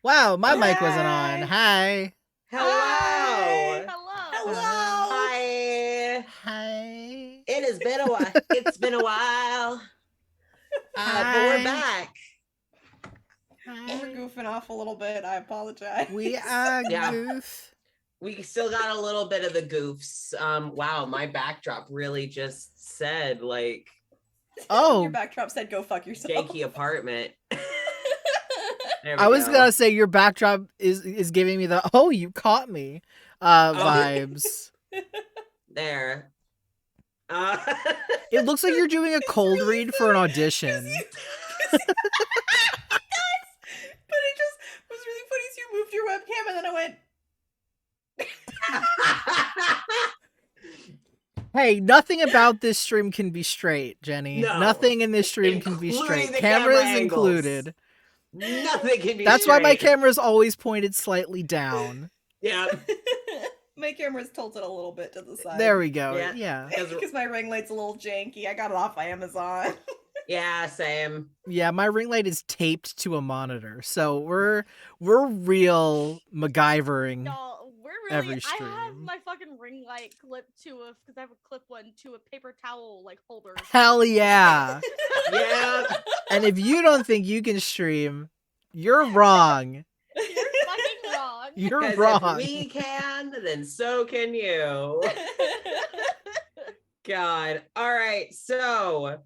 Wow, my mic wasn't on. Hi. Hello. Hi. Hello. Hi. Hi. It has been a while. It's been a while. But we're back. We're goofing off a little bit. I apologize. We are goof. We still got a little bit of the goofs. Wow, my backdrop really just said like Your backdrop said go fuck yourself. janky apartment. I was gonna say your backdrop is giving me the "oh, you caught me" vibes. There. It looks like you're doing a cold read for an audition. But it just was really funny as you moved your webcam and then I went. Hey, nothing about this stream can be straight, Jenny. No. Nothing in this stream can be straight. The Cameras camera included. Nothing can be That's straight. why my camera's always pointed slightly down. Yeah. My camera's tilted a little bit to the side. There we go. Yeah. Yeah. Because my ring light's a little janky. I got it off Amazon. Yeah, same. Yeah, my ring light is taped to a monitor, so we're real MacGyvering. No, we're really. Every I stream. have my fucking ring light clipped to a because I have a clip one to a paper towel like holder. Hell yeah! Yeah. And if you don't think you can stream, you're wrong. You're fucking wrong. You're 'Cause wrong. If we can, then so can you. God. All right. So,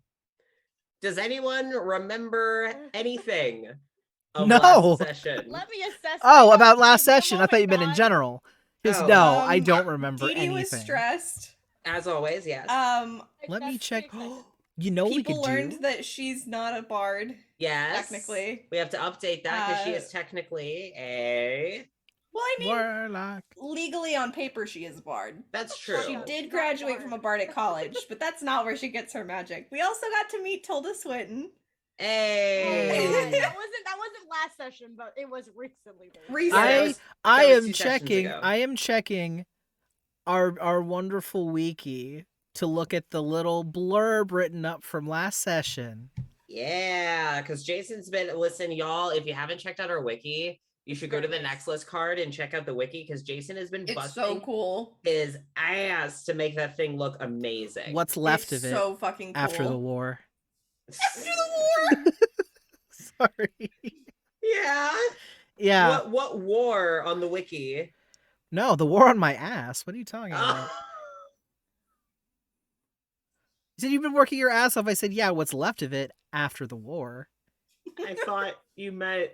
does anyone remember anything of No. last session? Let me assess. Oh, my about notes. last Give me a session. I thought you meant in moment, general. Because Oh. no, I don't remember Dee Dee anything. was stressed. As always, yes. guys. Let me That's check. pretty exciting. You know what we People could learned do? that she's not a bard, Yes. technically. We have to update that because she Uh, is technically a... Well, I mean, Warlock. legally on paper she is a bard. That's true. She She's did not graduate bard. from a bard at college, but that's not where she gets her magic. We also got to meet Tilda Swinton. Hey. That wasn't last session, but it was recently. Recently. I that was am 2 sessions checking. ago. I am checking our wonderful wiki to look at the little blurb written up from last session. Yeah, because Jason's been... Listen, y'all, if you haven't checked out our wiki, you should go to the next list card and check out the wiki because Jason has been It's busting so cool. his ass to make that thing look amazing. What's left It's of it so fucking cool. after the war? After the war! Sorry. Yeah. Yeah. What war on the wiki? No, the war on my ass. What are you talking about? You said you've been working your ass off. I said, yeah, what's left of it after the war? I thought you meant...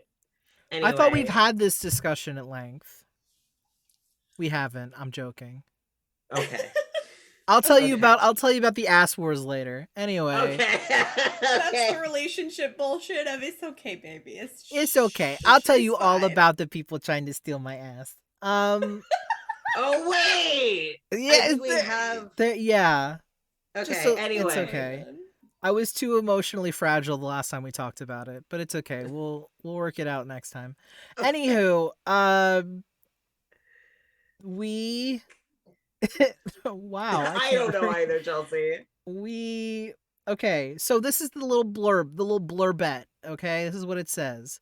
Anyway. I thought we've had this discussion at length. We haven't. I'm joking. Okay. I'll tell you Okay. about the ass wars later. Anyway. Okay. That's the relationship bullshit of it's okay, baby. It's okay. I'll tell you it's all fine. about the people trying to steal my ass. Oh wait. Yeah, I think we have. yeah. Okay. so- anyway. it's okay. I was too emotionally fragile the last time we talked about it, but it's okay. We'll work it out next time. Anywho, we wow. I don't know either, Chelsea. Okay, so this is the little blurb, the little blurbette, okay? This is what it says.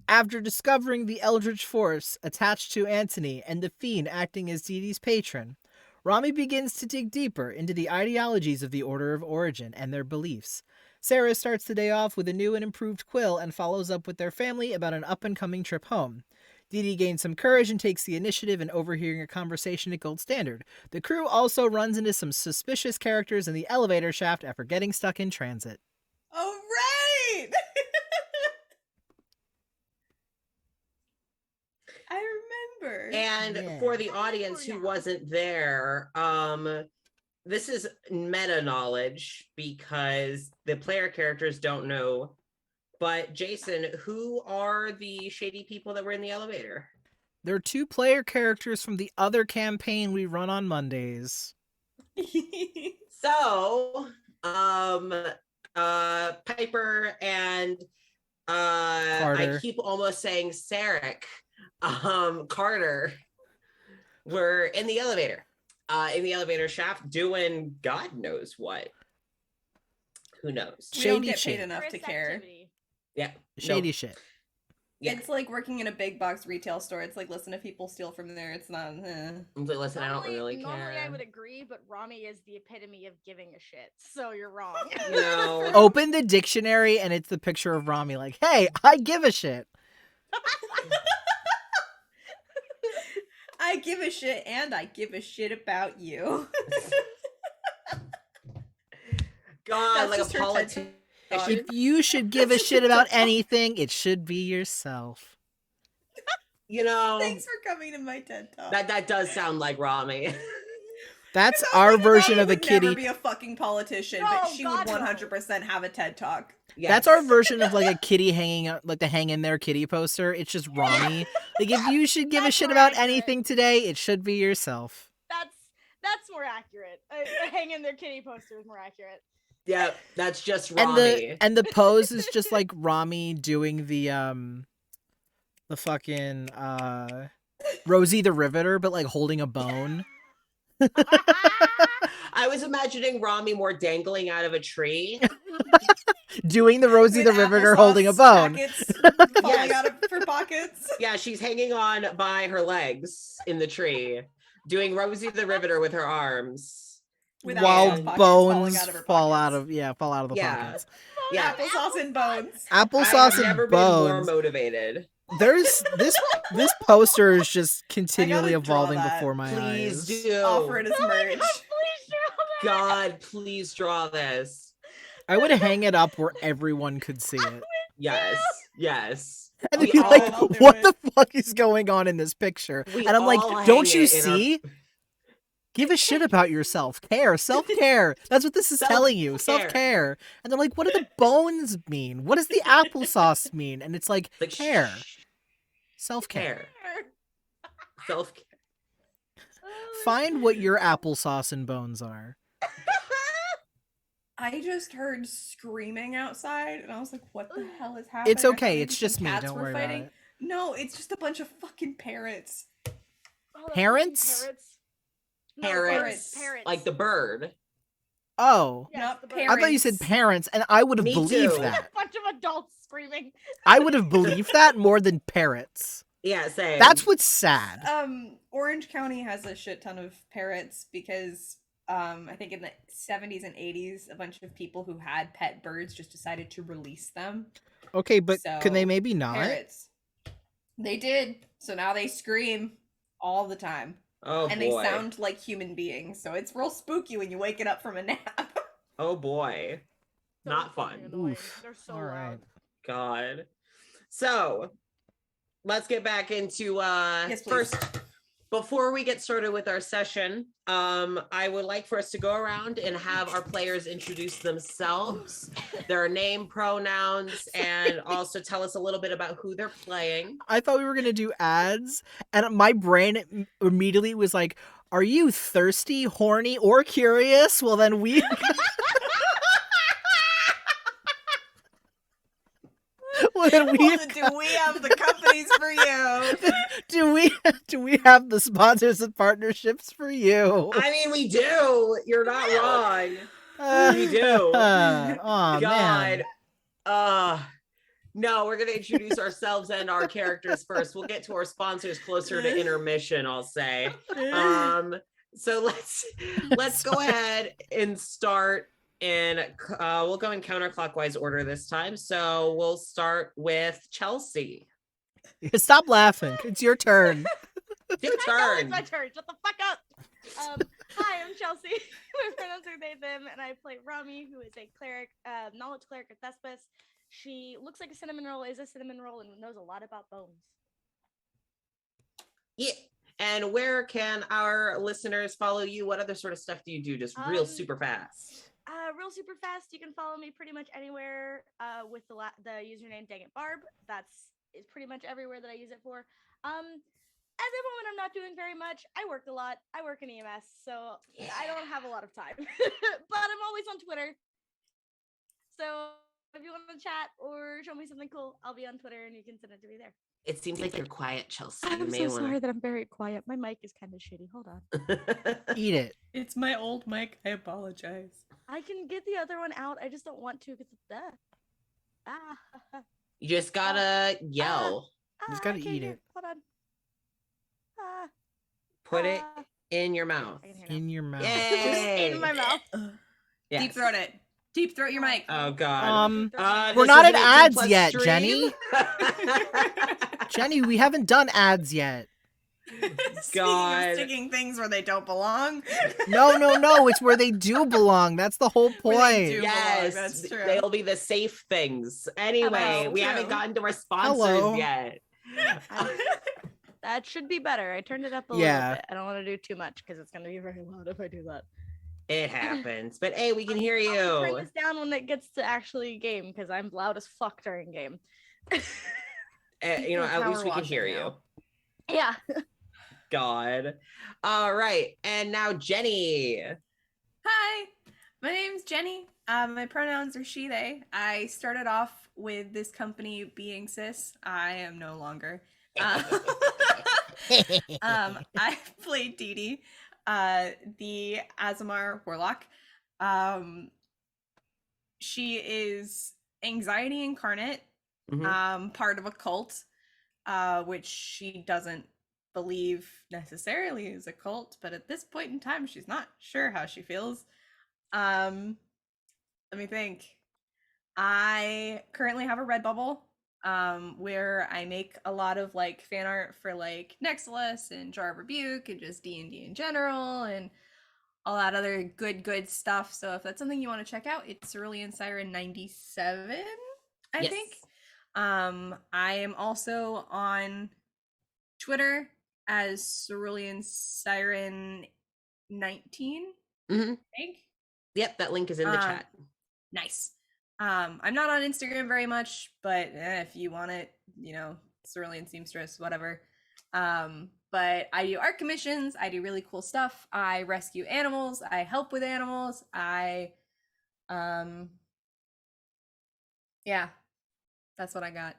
After discovering the Eldritch Force attached to Antony and the Fiend acting as Dee Dee's patron, Rami begins to dig deeper into the ideologies of the Order of Origin and their beliefs. Sarah starts the day off with a new and improved quill and follows up with their family about an up-and-coming trip home. Dee Dee gains some courage and takes the initiative in overhearing a conversation at Gold Standard. The crew also runs into some suspicious characters in the elevator shaft after getting stuck in transit. All right! I remember. And Yeah. for the audience who wasn't there, this is meta knowledge because the player characters don't know. But Jason, who are the shady people that were in the elevator? There are 2 player characters from the other campaign we run on Mondays. So, Piper and Carter. I keep almost saying Sarek, Carter were in the elevator shaft doing God knows what. Who knows? We don't Shady get shit. paid enough to Tourist care. activity. Yeah. Shady Nope. shit. Yeah. It's like working in a big box retail store. It's like, listen, if people steal from there, it's not. I'm like, listen, I don't really Normally I care. would agree, but Rami is the epitome of giving a shit. So you're wrong. You know. Open the dictionary and it's the picture of Rami like, hey, I give a shit. I give a shit, and I give a shit about you. God, That's like a just her TED politician. Talk. If you should give a shit about anything, it should be yourself. You know, Thanks for coming to my TED Talk. that does sound like Rami. That's Because, our like, version Rami of a would never kitty. be a fucking politician, No, but she God, would no. 100% have a TED Talk. Yes. That's our version of like a kitty hanging out, like the hang in there kitty poster. It's just Rami. Like if you should give a That's shit more about accurate. anything today, it should be yourself. That's more accurate. A hang in their kitty poster is more accurate. Yeah, that's just Rami. And the pose is just like Rami doing the fucking Rosie the Riveter, but like holding a bone. I was imagining Rami more dangling out of a tree. Doing the Rosie the With Riveter applesauce holding a bone. packets falling out of her pockets. Yeah, she's hanging on by her legs in the tree, doing Rosie the Riveter with her arms. With While applesauce pockets bones falling out of her fall pockets. out of the Yeah. pockets. Yeah. Applesauce and bones. I have Applesauce never and been more bones. motivated. There's this poster is just continually gotta draw evolving that. before my Please eyes. do. Offer it as Oh my merch. God, please draw that. God, please draw this. I would hang it up where everyone could see it. Yes. Yes. And We they'd be all- like, I'll do what it. the fuck is going on in this picture? We And I'm like, all don't hang you it in our- see? Give a shit about yourself. Care. Self-care. That's what this is telling you. Self-care. Self-care. And they're like, what do the bones mean? What does the applesauce mean? And it's like, Like, care. shh, Self-care. care. Self-care. Find what your applesauce and bones are. I just heard screaming outside, and I was like, what the hell is happening? It's I thought okay. maybe It's some just me. cats Don't were worry about fighting. it. No, it's just a bunch of fucking parrots. Oh, that's Parents? fucking No, Parrots. Parrots. Like the bird. Oh. Yes, Not the bird. I thought you said parents, and I would have Me believed too. that. A bunch of adults screaming. I would have believed that more than parrots. Yeah, same. That's what's sad. Orange County has a shit ton of parrots because I think in the 70s and 80s, a bunch of people who had pet birds just decided to release them. Okay, but could they So, maybe not? Parrots. They did. So now they scream all the time. Oh And boy. they sound like human beings. So it's real spooky when you wake it up from a nap. Oh boy. So Not fucking fun. annoying. Oof. They're so All right. loud. God. So let's get back into Yes, please. first before we get started with our session. I would like for us to go around and have our players introduce themselves, their name, pronouns, and also tell us a little bit about who they're playing. I thought we were gonna do ads, and my brain immediately was like, "Are you thirsty, horny, or curious?" Well, then we. Well, then we Well, do we have the companies for you? do we have the sponsors and partnerships for you? I mean, we do. You're not wrong. We do. Oh God. man. No, we're gonna introduce ourselves and our characters first. We'll get to our sponsors closer to intermission, I'll say. So let's go ahead and start in we'll go in counterclockwise order this time. So we'll start with Chelsea. Stop laughing. It's your turn. Your I know it's turn. my turn. Shut the fuck up. Hi, I'm Chelsea. My pronouns are they, them, and I play Rami, who is a cleric, knowledge cleric at Thesperience. She looks like a cinnamon roll, is a cinnamon roll, and knows a lot about bones. Yeah. And where can our listeners follow you? What other sort of stuff do you do? Just real super fast. Real super fast. You can follow me pretty much anywhere with the username Dang It Barb. Is pretty much everywhere that I use it for. At the moment, I'm not doing very much. I work a lot. I work in EMS, so I don't have a lot of time. But I'm always on Twitter. So if you want to chat or show me something cool, I'll be on Twitter and you can send it to me there. It seems like you're quiet, Chelsea. I'm so sorry that I'm very quiet. My mic is kind of shitty. Hold on. Eat it. It's my old mic. I apologize. I can get the other one out. I just don't want to because it's You just gotta yell. Just I gotta can't eat hear. it. Hold on. Ah, Put it ah. in your mouth. I can hear now. In your mouth. Yay! In my mouth. Yes. Deep throat it. Deep throat your mic. Oh God. We're This not was at an 18 ads plus yet, stream. Jenny. Jenny, we haven't done ads yet. Speaking God. of sticking things where they don't belong. No. It's where they do belong. That's the whole Where they do point. belong, Yes, that's true. they'll be the safe things. Anyway, Hello. we haven't True. gotten to our sponsors Hello. yet. That should be better. I turned it up a Yeah. little bit. I don't want to do too much because it's going to be very loud if I do that. It happens, but hey, we can hear I'll turn you. this down when it gets to actually game because I'm loud as fuck during game. You know, at Power least we can washing hear now. you. Yeah. God. All right, and now Jenny. Hi, my name's Jenny. My pronouns are she, they. I started off with this company being cis. I am no longer. I played Dee Dee, the Azamar Warlock. She is anxiety incarnate, Mhm. part of a cult, which she doesn't believe necessarily is a cult, but at this point in time, she's not sure how she feels. Let me think. I currently have a Redbubble, where I make a lot of like fan art for like Nexus and Jar of Rebuke and just D&D in general and all that other good stuff. So if that's something you want to check out, it's Cerulean Siren 97, I Yes. think. I am also on Twitter as Cerulean Siren 19, Mhm. I think. Yep, that link is in the chat. Nice. I'm not on Instagram very much, but if you want it, you know, Cerulean Seamstress, whatever. But I do art commissions. I do really cool stuff. I rescue animals. I help with animals. Yeah, that's what I got.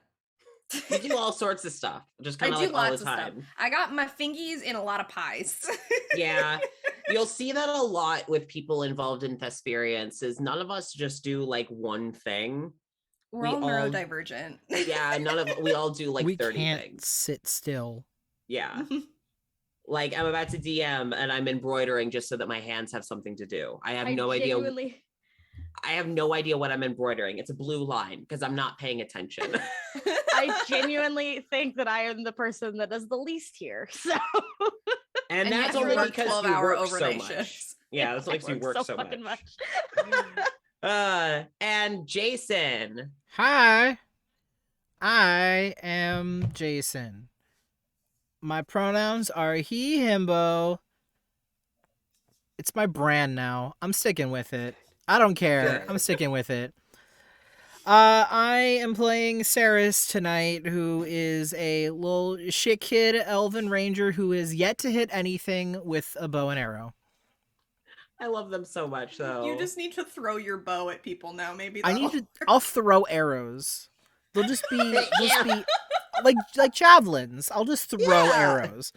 You do all sorts of stuff, just I kind of do like all lots the of stuff. time. I got my fingies in a lot of pies. Yeah, you'll see that a lot with people involved in Thesperience. Is none of us just do like one thing. We're We all all- neurodivergent. Yeah, we all do like we 30 can't things. sit still. Yeah. Like I'm about to DM and I'm embroidering just so that my hands have something to do. I have no idea. I have no idea what I'm embroidering. It's a blue line because I'm not paying attention. I genuinely think that I am the person that does the least here. So And that's yet you only work because you 12-hour work so overnight much. shifts. Yeah, that's only because you work so fucking much. And Jason. Hi, I am Jason. My pronouns are he, himbo. It's my brand now. I'm sticking with it. I don't care. Good. I'm sticking with it. I am playing Saris tonight, who is a little shit kid elven ranger who is yet to hit anything with a bow and arrow. I love them so much, though. You just need to throw your bow at people now. Maybe I that'll need to. work. I'll throw arrows. They'll just be like javelins. I'll just throw Yeah. arrows.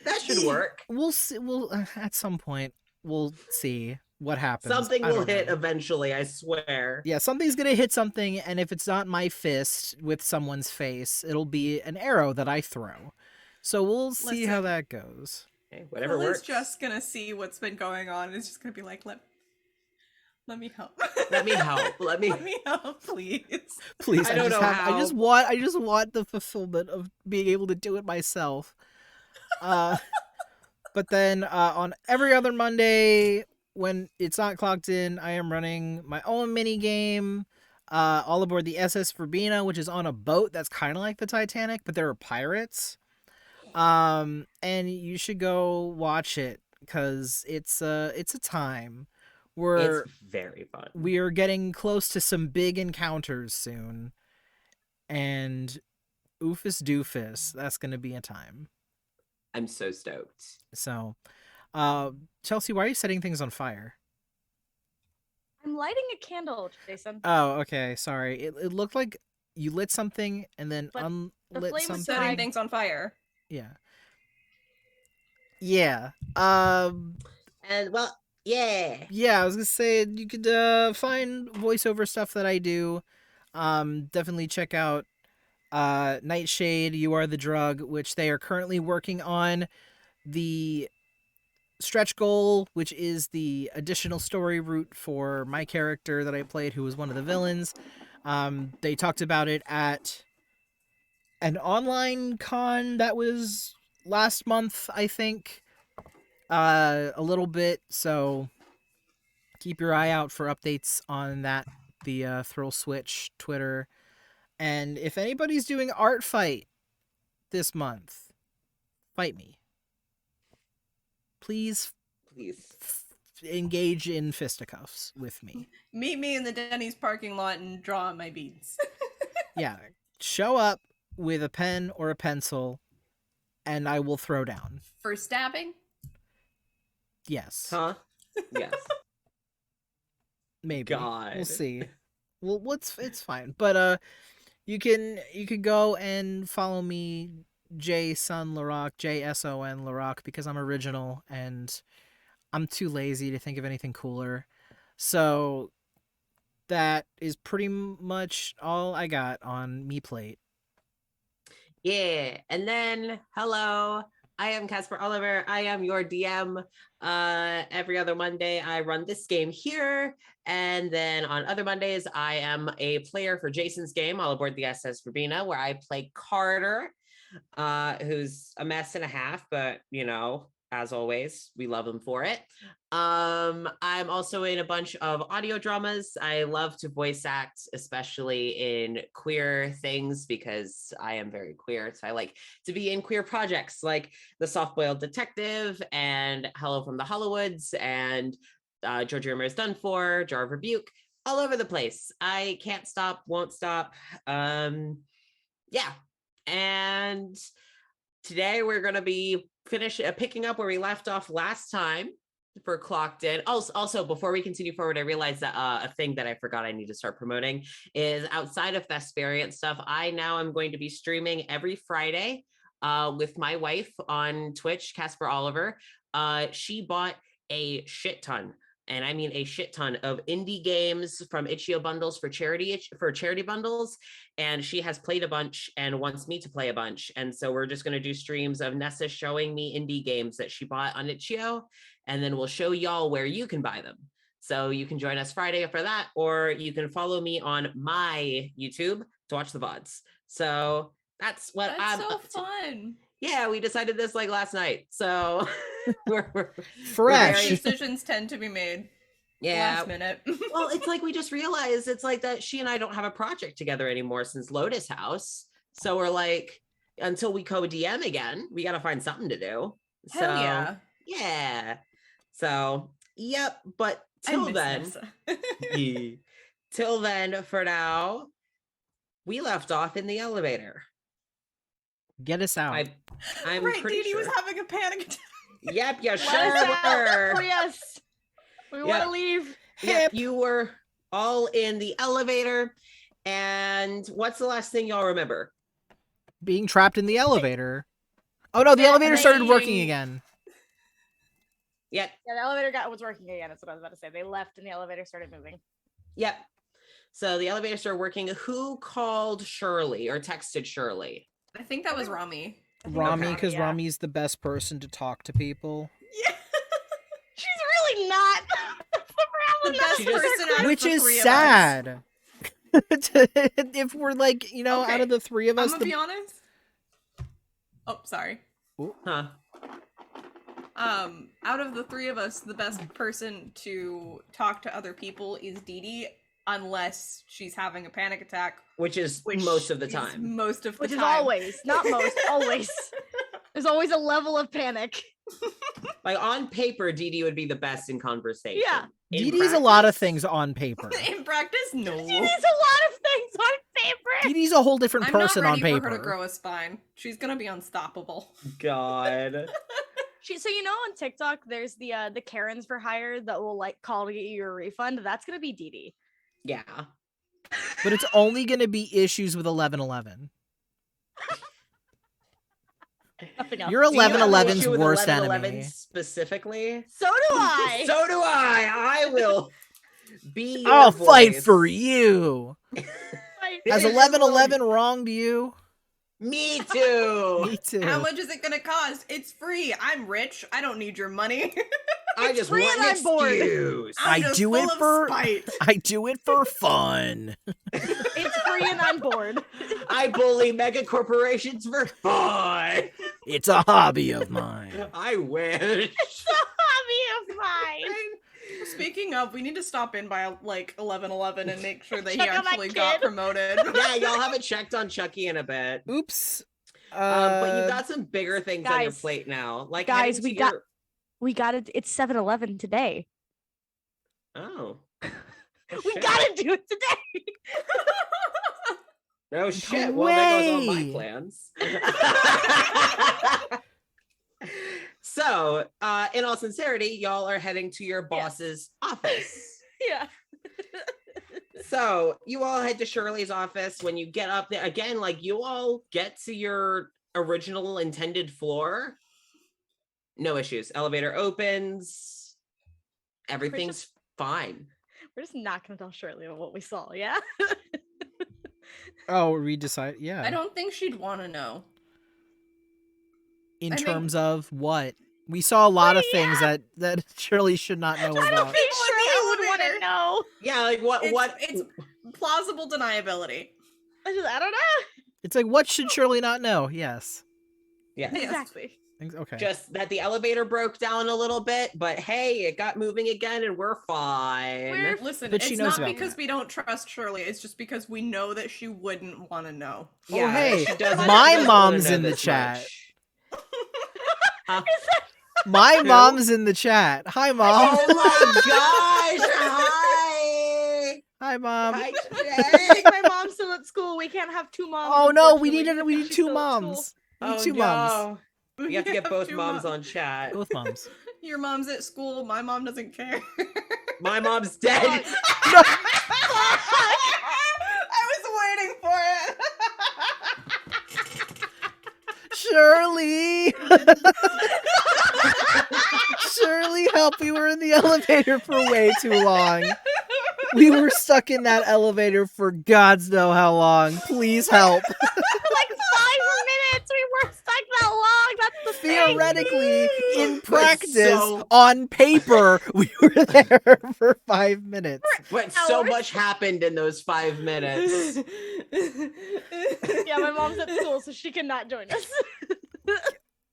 That should work. We'll see. We'll at some point we'll see what happens. Something I will don't hit know. eventually, I swear. Yeah, something's gonna hit something, and if it's not my fist with someone's face, it'll be an arrow that I throw. So we'll see how Listen. that goes. Okay, whatever Quill is works. just gonna see what's been going on and is just gonna be like, let me help. Let me help. Let me. Let me help, please. Please, I don't know I just how. want the fulfillment of being able to do it myself. But then on every other Monday when it's not clocked in, I am running my own mini game. All aboard the SS Verbena, which is on a boat that's kind of like the Titanic, but there are pirates. And you should go watch it because it's a time. It's very fun. We are getting close to some big encounters soon, and oofus doofus, that's gonna be a time. I'm so stoked. So, Chelsea, why are you setting things on fire? I'm lighting a candle, Jason. Oh, okay, sorry. It looked like you lit something and then But the unlit flame was something. Setting dying. things on fire. Yeah. Yeah. And well, yeah. Yeah, I was gonna say you could find voiceover stuff that I do. Definitely check out Nightshade, You Are the Drug, which they are currently working on the stretch goal, which is the additional story route for my character that I played, who was one of the villains. They talked about it at an online con that was last month, I think, a little bit. So keep your eye out for updates on that, the Thrill Switch Twitter. And if anybody's doing Art Fight this month, fight me. Please engage in fisticuffs with me. Meet me in the Denny's parking lot and draw on my beads. Yeah, show up with a pen or a pencil, and I will throw down. For stabbing? Yes. Huh? Yes. Maybe. God. We'll see. Well, it's fine. But you can go and follow me, Jason Larock, JSON Larock, because I'm original and I'm too lazy to think of anything cooler. So that is pretty much all I got on me plate. Yeah. And then, hello, I am Casper Oliver. I am your DM. Every other Monday, I run this game here. And then on other Mondays, I am a player for Jason's game all aboard the SS Verbena, where I play Carter, who's a mess and a half, but, you know, as always, we love him for it. I'm also in a bunch of audio dramas. I love to voice act, especially in queer things, because I am very queer. So I like to be in queer projects like The Soft-Boiled Detective and Hello from the Hollywoods and Georgia Ramirez Done For, Jar of Rebuke, all over the place. I can't stop, won't stop. Yeah. And today we're going to be picking up where we left off last time for Clocked In. Also, before we continue forward, I realized that a thing that I forgot I need to start promoting is outside of Thesperience stuff. I now am going to be streaming every Friday with my wife on Twitch, Casper Oliver. She bought a shit ton, and I mean a shit ton, of indie games from Itch.io bundles for charity bundles. And she has played a bunch and wants me to play a bunch. And so we're just going to do streams of Nessa showing me indie games that she bought on Itch.io. And then we'll show y'all where you can buy them. So you can join us Friday for that, or you can follow me on my YouTube to watch the VODs. So that's what I'm so fun. Yeah, we decided this like last night. So we're fresh. Decisions tend to be made last minute. Well, it's like we just realized it's like that she and I don't have a project together anymore since Lotus House. So we're like, until we co-DM again, we got to find something to do. Hell yeah. So, yep. But till then, for now, we left off in the elevator. Get us out. I'm right, pretty Dee sure. was having a panic attack. Yep, you sure were. Oh, yes. We want to leave. Yep, you were all in the elevator. And what's the last thing y'all remember? Being trapped in the elevator. Oh no, the elevator started working again. Yep. Yeah, the elevator was working again. That's what I was about to say. They left and the elevator started moving. Yep. So the elevator started working. Who called Shirley or texted Shirley? I think that was Rami. Rami, because Rami's the best person to talk to people. Yeah. She's really not. The best person out of which the is three sad. If we're like, you know, out of the three of us. I'm gonna be honest. Oh, sorry. Huh. Out of the three of us, the best person to talk to other people is Dee Dee, unless she's having a panic attack. Which is most of the time. Most of the Which time. is always, not most, always. There's always a level of panic. Like on paper, Dee Dee would be the best in conversation. Yeah. Dee Dee's a lot of things on paper. In practice, no. Dee Dee's a lot of things on paper. Dee Dee's a whole different person on I'm not ready paper. for her to grow a spine. She's gonna be unstoppable. God. So you know on TikTok there's the Karens for hire that will like call to get you your refund. That's gonna be Dee Dee. Yeah. But it's only going to be issues with 1111. Your 1111's worst enemy. Specifically. So do I. So do I. I will be. I'll fight for you. Fight Has for 1111 wronged you? Me too. Me too. How much is it gonna cost? It's free. I'm rich. I don't need your money. I just free want and an I'm bored. excuse. I'm I just do full it of for spite. I do it for fun. It's free and I'm bored. I bully mega corporations for fun. It's a hobby of mine. I wish. It's a hobby of mine. Speaking of, we need to stop in by like 11:11 and make sure that he Check on my actually got kid. promoted. Yeah, y'all haven't checked on Chucky in a bit. Oops. But you've got some bigger things on your guys, plate now. Like guys, heading we to got- your- We got it. It's 7-Eleven today. Oh. We gotta do it today. No shit. Well, there goes all my way. plans. So, in all sincerity, y'all are heading to your boss's office. Yeah. So you all head to Shirley's office. When you get up there, again, like you all get to your original intended floor. No issues. Elevator opens. Everything's fine. We're just not gonna tell Shirley what we saw. Yeah. Oh, we decide. Yeah. I don't think she'd want to know. In I think- terms of what? We saw a lot of things that Shirley should not know I don't about. think Shirley would want to elevator. know. Yeah, like what? It's plausible deniability. I don't know. It's like, what should Shirley not know? Yes. Yeah. Yes. Exactly. Okay. Just that the elevator broke down a little bit, but hey, it got moving again and we're fine. Listen, But she it's knows not about because that. we don't trust Shirley. It's just because we know that she wouldn't want to know. Oh, hey, she doesn't- my she doesn't mom's wanna know in the this chat. much. Huh? My Who? mom's in the chat. Hi, mom. Oh my gosh! Hi. Hi, mom. Hi, I think Jay. my mom's still at school. We can't have two moms. Oh no, we unfortunately. need She's two still at school. moms. We need Oh two moms. no! You have to get both two moms on chat. Both moms. Your mom's at school. My mom doesn't care. My mom's dead. I was waiting for it. Shirley. Shirley, help! We were in the elevator for way too long. We were stuck in that elevator for God's know how long. Please help. For like 5 minutes. We were stuck that long. That's the thing. Theoretically, in But practice, so- on paper, we were there for 5 minutes. But so Hours. much happened in those 5 minutes. Yeah, my mom's at school, so she cannot join us.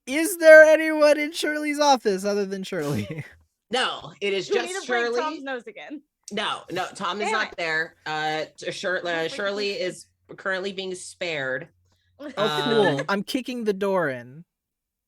Is there anyone in Shirley's office other than Shirley? No, it is Do we need just to break Shirley. Tom's nose again? No, Tom is Damn not it. there. Shirley is currently being spared. Oh, cool. I'm kicking the door in.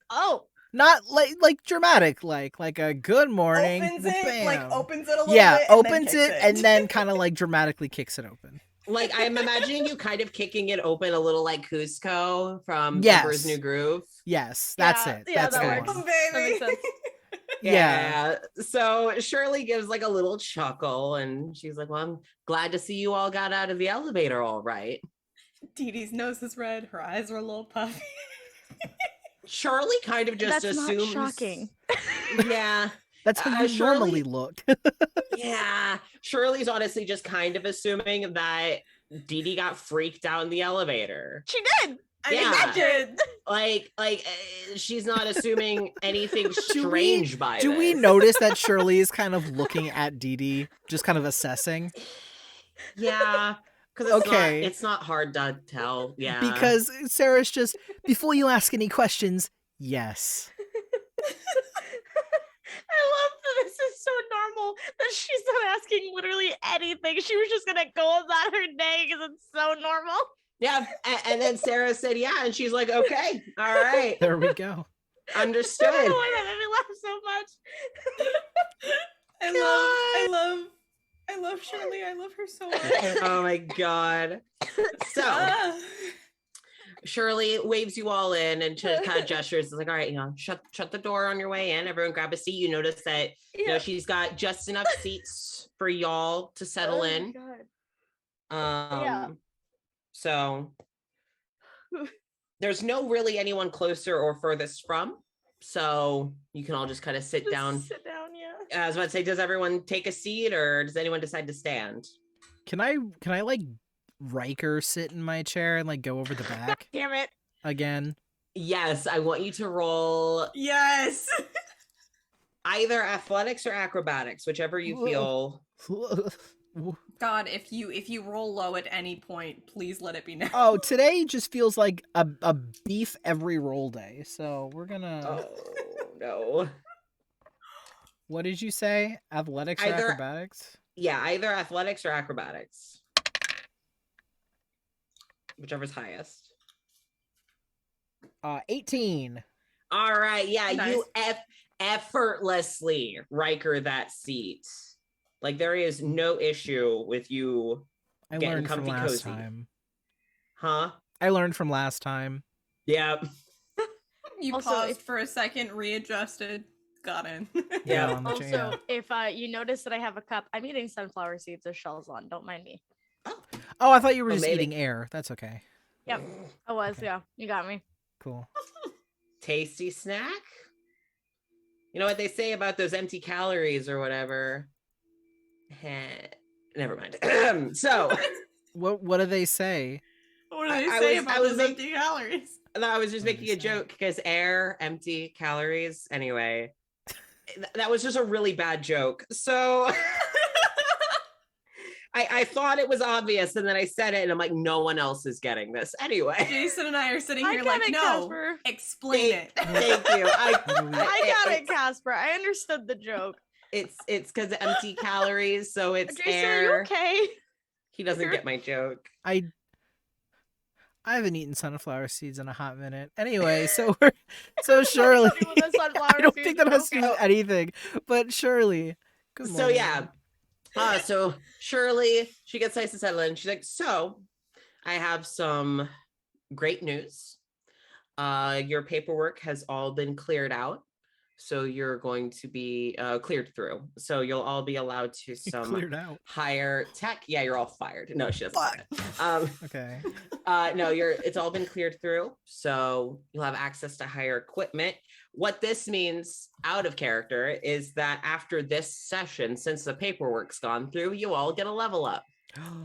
Oh, Not like dramatic, like a good morning. Opens it, bam. opens it a little Yeah, bit. And then opens kicks it and then kind of like dramatically kicks it open. Like I'm imagining you kind of kicking it open a little like Cusco from Yes. Emperor's New Groove. Yes, that's Yeah, it. yeah, That's that the works. one. Oh, that baby. makes sense. Yeah. So Shirley gives like a little chuckle and she's like, well, I'm glad to see you all got out of the elevator all right. Dee Dee's nose is red. Her eyes are a little puffy. Shirley kind of just That's not assumes. shocking. Yeah. That's how you Shirley- normally look. Yeah. Shirley's honestly just kind of assuming that Dee Dee got freaked out in the elevator. She did. I mean, Yeah. that did. Like she's not assuming anything Do we- strange by Do we this. notice that Shirley is kind of looking at Dee Dee, just kind of assessing? Yeah. Because Okay. it's not hard to tell. Yeah. Because Sarah's just, before you ask any questions, yes. I love that this is so normal that she's not asking literally anything. She was just gonna go about her day because it's so normal. Yeah. And then Sarah said, yeah. And she's like, okay. All right. There we go. I don't Understood. know why that made me laugh so much. I love Shirley. I love her so much. Oh my God. So Ah. Shirley waves you all in and kind of gestures. It's like, all right, shut the door on your way in. Everyone grab a seat. You notice that she's got just enough seats for y'all to settle Oh my in. God. Yeah. So there's no really anyone closer or furthest from. So you can all just kind of sit Just down. Sit down, yeah. I was about to say, does everyone take a seat or does anyone decide to stand? Can I like Riker sit in my chair and like go over the back? Damn it. again. Yes, I want you to roll Yes. either athletics or acrobatics, whichever you feel. God, if you roll low at any point, please let it be now. Oh, today just feels like a beef every roll day. So we're gonna. Oh no. What did you say? Athletics or Either- acrobatics? Yeah, either athletics or acrobatics. Whichever's highest. 18. All right, yeah, Nice. you effortlessly Riker that seat. Like there is no issue with you I getting learned from comfy last cozy. time. Huh? I learned from last time. Yep. You Also, paused if- for a second, readjusted, got in. Yeah. on the Also, if you notice that I have a cup, I'm eating sunflower seeds with shells on. Don't mind me. Oh, I thought you were Oh, just maybe. eating air. That's okay. Yep. I was, Okay. yeah. You got me. Cool. Tasty snack. You know what they say about those empty calories or whatever? Never mind. So What do they say? What do they I say was- about I was those make- empty calories? I was just What making is a that? joke because air, empty calories. Anyway, that was just a really bad joke. So I thought it was obvious, and then I said it, and I'm like, no one else is getting this. Anyway, Jason and I are sitting I here got like, it, no, Casper. explain it. thank you. What do we- I got it, Casper. I understood the joke. It's because empty calories, so it's Jason, air. are you okay? He doesn't get my joke. I haven't eaten sunflower seeds in a hot minute. Anyway, so Shirley. Nothing to do with the sunflower I don't seeds, think that but has to do okay. with anything. But Shirley. Good So morning. yeah. So Shirley, she gets nice and settled in. She's like, so I have some great news. Your paperwork has all been cleared out. So you're going to be cleared through. So you'll all be allowed to Cleared out. higher tech. Yeah, you're all fired. No, she doesn't. say Fuck. that. Okay. No, it's all been cleared through. So you'll have access to higher equipment. What this means out of character is that after this session, since the paperwork's gone through, you all get a level up.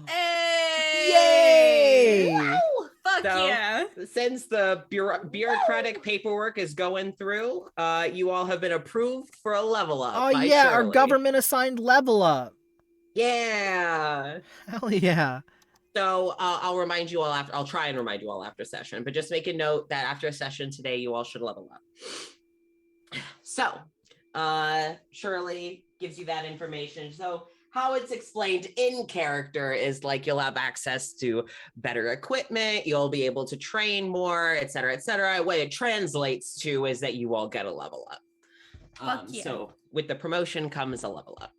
Hey! Yay! Fuck So, yeah! Since the bureaucratic paperwork is going through, you all have been approved for a level up. Oh by yeah, our Shirley. government assigned level up. Yeah. Hell yeah. So I'll remind you all after. I'll try and remind you all after session, but just make a note that after session today, you all should level up. So, Shirley gives you that information. So how it's explained in character is like you'll have access to better equipment, you'll be able to train more, et cetera, et cetera. What it translates to is that you all get a level up. Fuck yeah. So with the promotion comes a level up.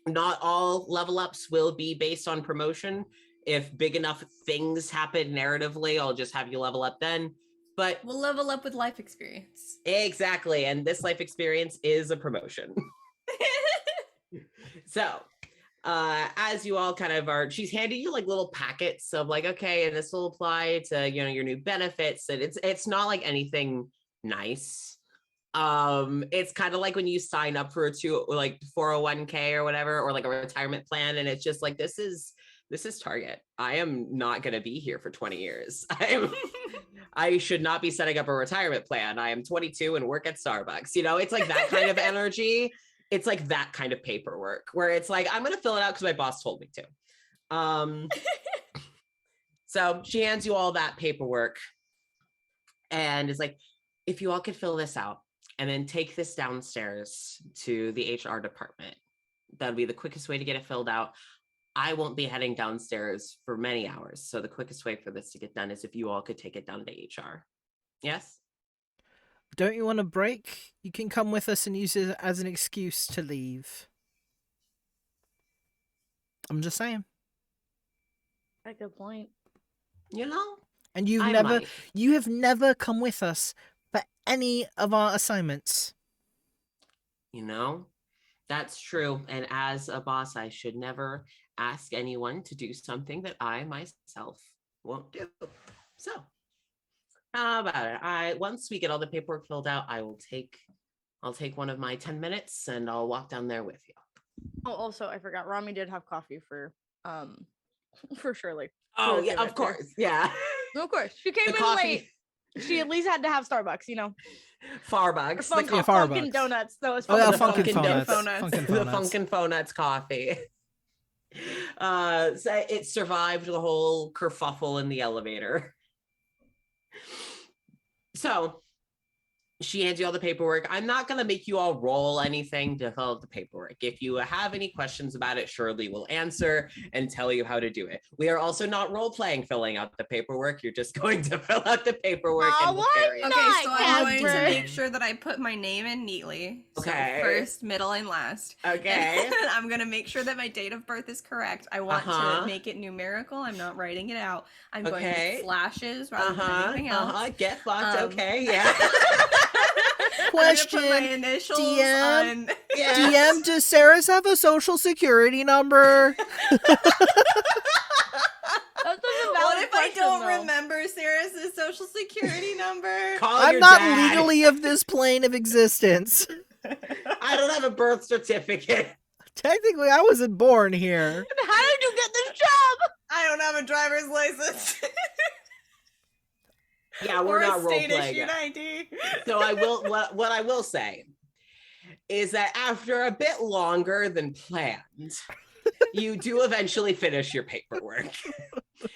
Not all level ups will be based on promotion. If big enough things happen narratively, I'll just have you level up then. But We'll level up with life experience. exactly. And this life experience is a promotion. So as you all kind of are, she's handing you like little packets of like, okay, and this will apply to, you know, your new benefits. And it's not like anything nice. It's kind of like when you sign up for a 401k or whatever, or like a retirement plan. And it's just like, this is Target. I am not going to be here for 20 years. I should not be setting up a retirement plan. I am 22 and work at Starbucks. You know, it's like that kind of energy. It's like that kind of paperwork where it's like, I'm going to fill it out because my boss told me to. So she hands you all that paperwork and is like, if you all could fill this out and then take this downstairs to the HR department, that'd be the quickest way to get it filled out. I won't be heading downstairs for many hours. So the quickest way for this to get done is if you all could take it down to HR. Yes? Don't you want a break? You can come with us and use it as an excuse to leave. I'm just saying. A good point. You know? And I might. you have never come with us for any of our assignments. You know? That's true. And as a boss, I should never ask anyone to do something that I myself won't do. So how about it? Once we get all the paperwork filled out, I'll take one of my 10 minutes and I'll walk down there with you. Oh, also, I forgot. Rami did have coffee for Shirley. Oh We'll yeah, give it of to her. course. Yeah. Of course. She came The in coffee. late. She at least had to have Starbucks, Or Farbucks. The Yeah, Funkin' Farbucks. Donuts. No, it's Oh, yeah, The Funkin' Funkin' Donuts. Donuts. Funkin' the Donuts. Funkin' Donuts coffee. So it survived the whole kerfuffle in the elevator. So she hands you all the paperwork. I'm not going to make you all roll anything to fill out the paperwork. If you have any questions about it, Shirley will answer and tell you how to do it. We are also not role-playing filling out the paperwork. You're just going to fill out the paperwork Aw, and we'll why carry it. Okay, not, so I'm going to Casper? make sure that I put my name in neatly. Okay. So first, middle, and last. Okay. And I'm going to make sure that my date of birth is correct. I want to make it numerical. I'm not writing it out. I'm going with slashes rather than anything else. Get fucked. Okay, yeah. Question. I'm gonna put my initials DM? on. DM, does Sarah's have a social security number? That's such a valid What if I question, don't though. remember Sarah's social security number? Call I'm your not dad. legally of this plane of existence. I don't have a birth certificate. Technically, I wasn't born here. Then how did you get this job? I don't have a driver's license. Yeah, we're or not a role state playing. issued ID. So I will. What I will say is that after a bit longer than planned, you do eventually finish your paperwork.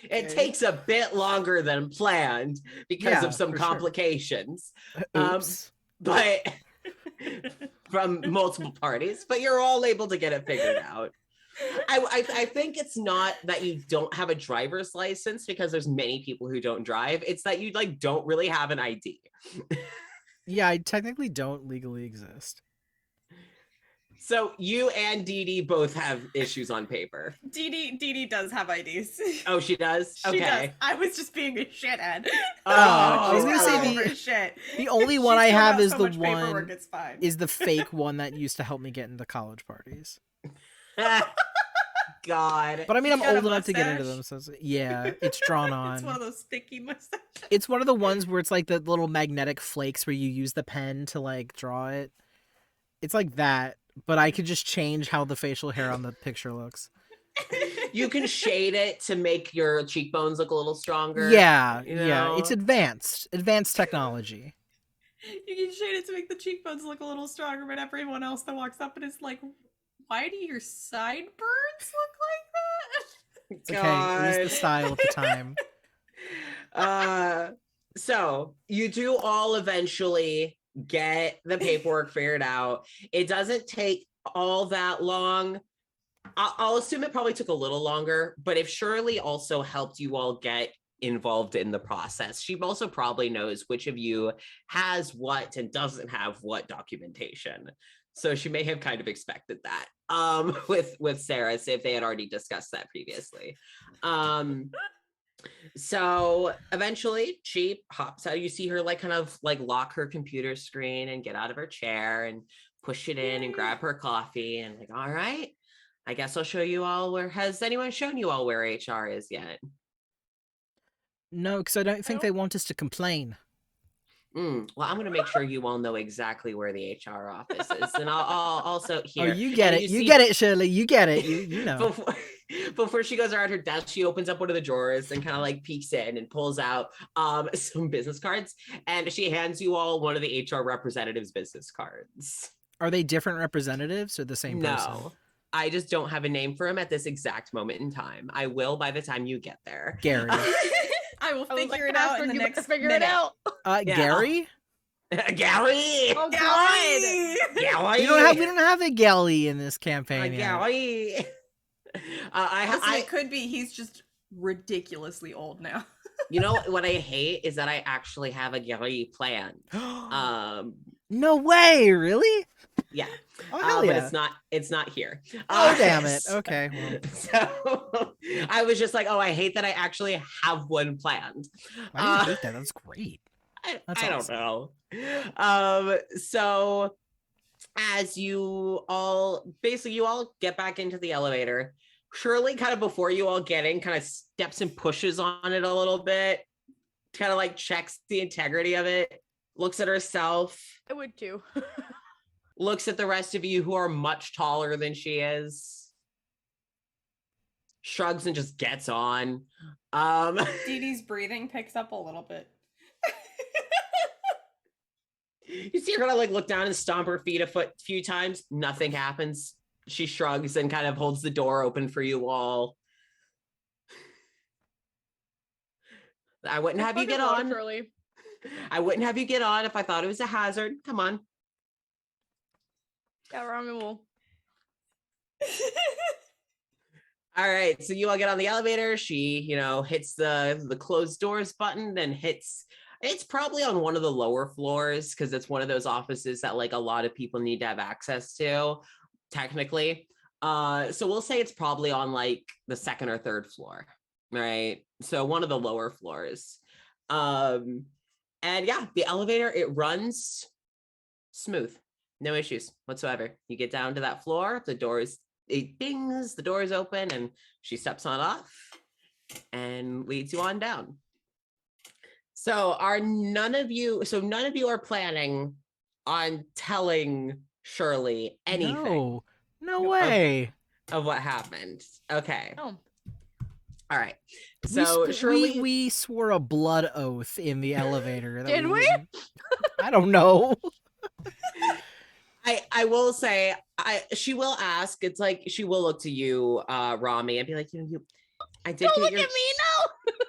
It takes a bit longer than planned because Yeah, of some for sure. complications, Oops. but from multiple parties. But you're all able to get it figured out. I think it's not that you don't have a driver's license because there's many people who don't drive. It's that you don't really have an ID. Yeah, I technically don't legally exist. So you and Dee Dee both have issues on paper. Dee Dee does have IDs. Oh, she does? She Okay. does. I was just being a shithead. I was Oh, gonna say Over shit. The only one She's I still have got is so the much paperwork, one it's fine. is the fake one that used to help me get into college parties. God. But I mean, I'm You got a old enough to get into them, mustache? so yeah, it's drawn on. It's one of those sticky mustaches. It's one of the ones where it's like the little magnetic flakes where you use the pen to draw it. It's like that, but I could just change how the facial hair on the picture looks. You can shade it to make your cheekbones look a little stronger. Yeah, you yeah, know? it's advanced technology. You can shade it to make the cheekbones look a little stronger, but everyone else that walks up and is like, why do your sideburns look like that? It's okay, it was the style at the time. So you do all eventually get the paperwork figured out. It doesn't take all that long. I'll assume it probably took a little longer, but if Shirley also helped you all get involved in the process, she also probably knows which of you has what and doesn't have what documentation. So she may have kind of expected that with Sarah, if they had already discussed that previously. So eventually she hops out. You see her kind of lock her computer screen and get out of her chair and push it in and grab her coffee and all right, I guess I'll show you all where. Has anyone shown you all where HR is yet? No, because I don't think they want us to complain. Well, I'm going to make sure you all know exactly where the HR office is, and I'll also here. Oh, you get it. You get it, Shirley. You get it. You know. Before she goes around her desk, she opens up one of the drawers and kind of peeks in and pulls out some business cards, and she hands you all one of the HR representative's business cards. Are they different representatives or the same person? No, I just don't have a name for him at this exact moment in time. I will by the time you get there. Gary. I will I was figure like, it out Casper, in the you better next figure minute. it out. Yeah. Gary? Gary! Oh, God. Gary! We don't have a Gally in this campaign yet. Gary! Listen, it could be he's just ridiculously old now. You know what I hate is that I actually have a Gary plan. No way, really? Yeah. Oh, hell yeah. But it's not here. Oh, damn it. Okay. Well. So I was just I hate that I actually have one planned. Why do you hate that? That's great. I don't know. So as you all get back into the elevator, Shirley kind of before you all get in kind of steps and pushes on it a little bit, kind of checks the integrity of it, looks at herself. I would too. Looks at the rest of you who are much taller than she is, shrugs and just gets on. Dee Dee's breathing picks up a little bit. You see her kind of like look down and stomp her feet a few times. Nothing happens. She shrugs and kind of holds the door open for you all. I wouldn't have you get on. I wouldn't have you get on if I thought it was a hazard. Come on. Yeah, Rami will. All right, so you all get on the elevator. She, hits the closed doors button, then hits. It's probably on one of the lower floors because it's one of those offices that like a lot of people need to have access to, technically. So we'll say it's probably on like the second or third floor, right? So one of the lower floors. And yeah, the elevator, it runs smooth, no issues whatsoever. You get down to that floor, it dings, the door is open, and she steps on off and leads you on down. So none of you are planning on telling Shirley anything. No way. Of what happened. Okay. Oh. All right. So Shirley, we swore a blood oath in the elevator. Did we? I don't know. I will say she will ask. It's like she will look to you, Rami, and be like, I did. Don't look at me, no.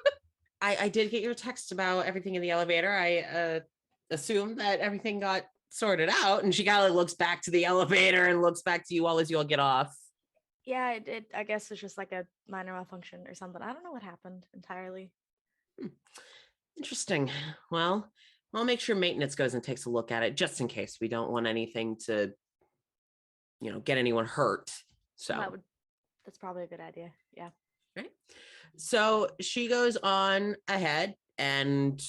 I did get your text about everything in the elevator. I assumed that everything got sorted out, and she kind of looks back to the elevator and looks back to you all as you all get off. Yeah, I guess it's just like a minor malfunction or something. I don't know what happened entirely. Interesting. Well, I'll make sure maintenance goes and takes a look at it just in case. We don't want anything to, get anyone hurt. So that's probably a good idea. Yeah. Right. So she goes on ahead, and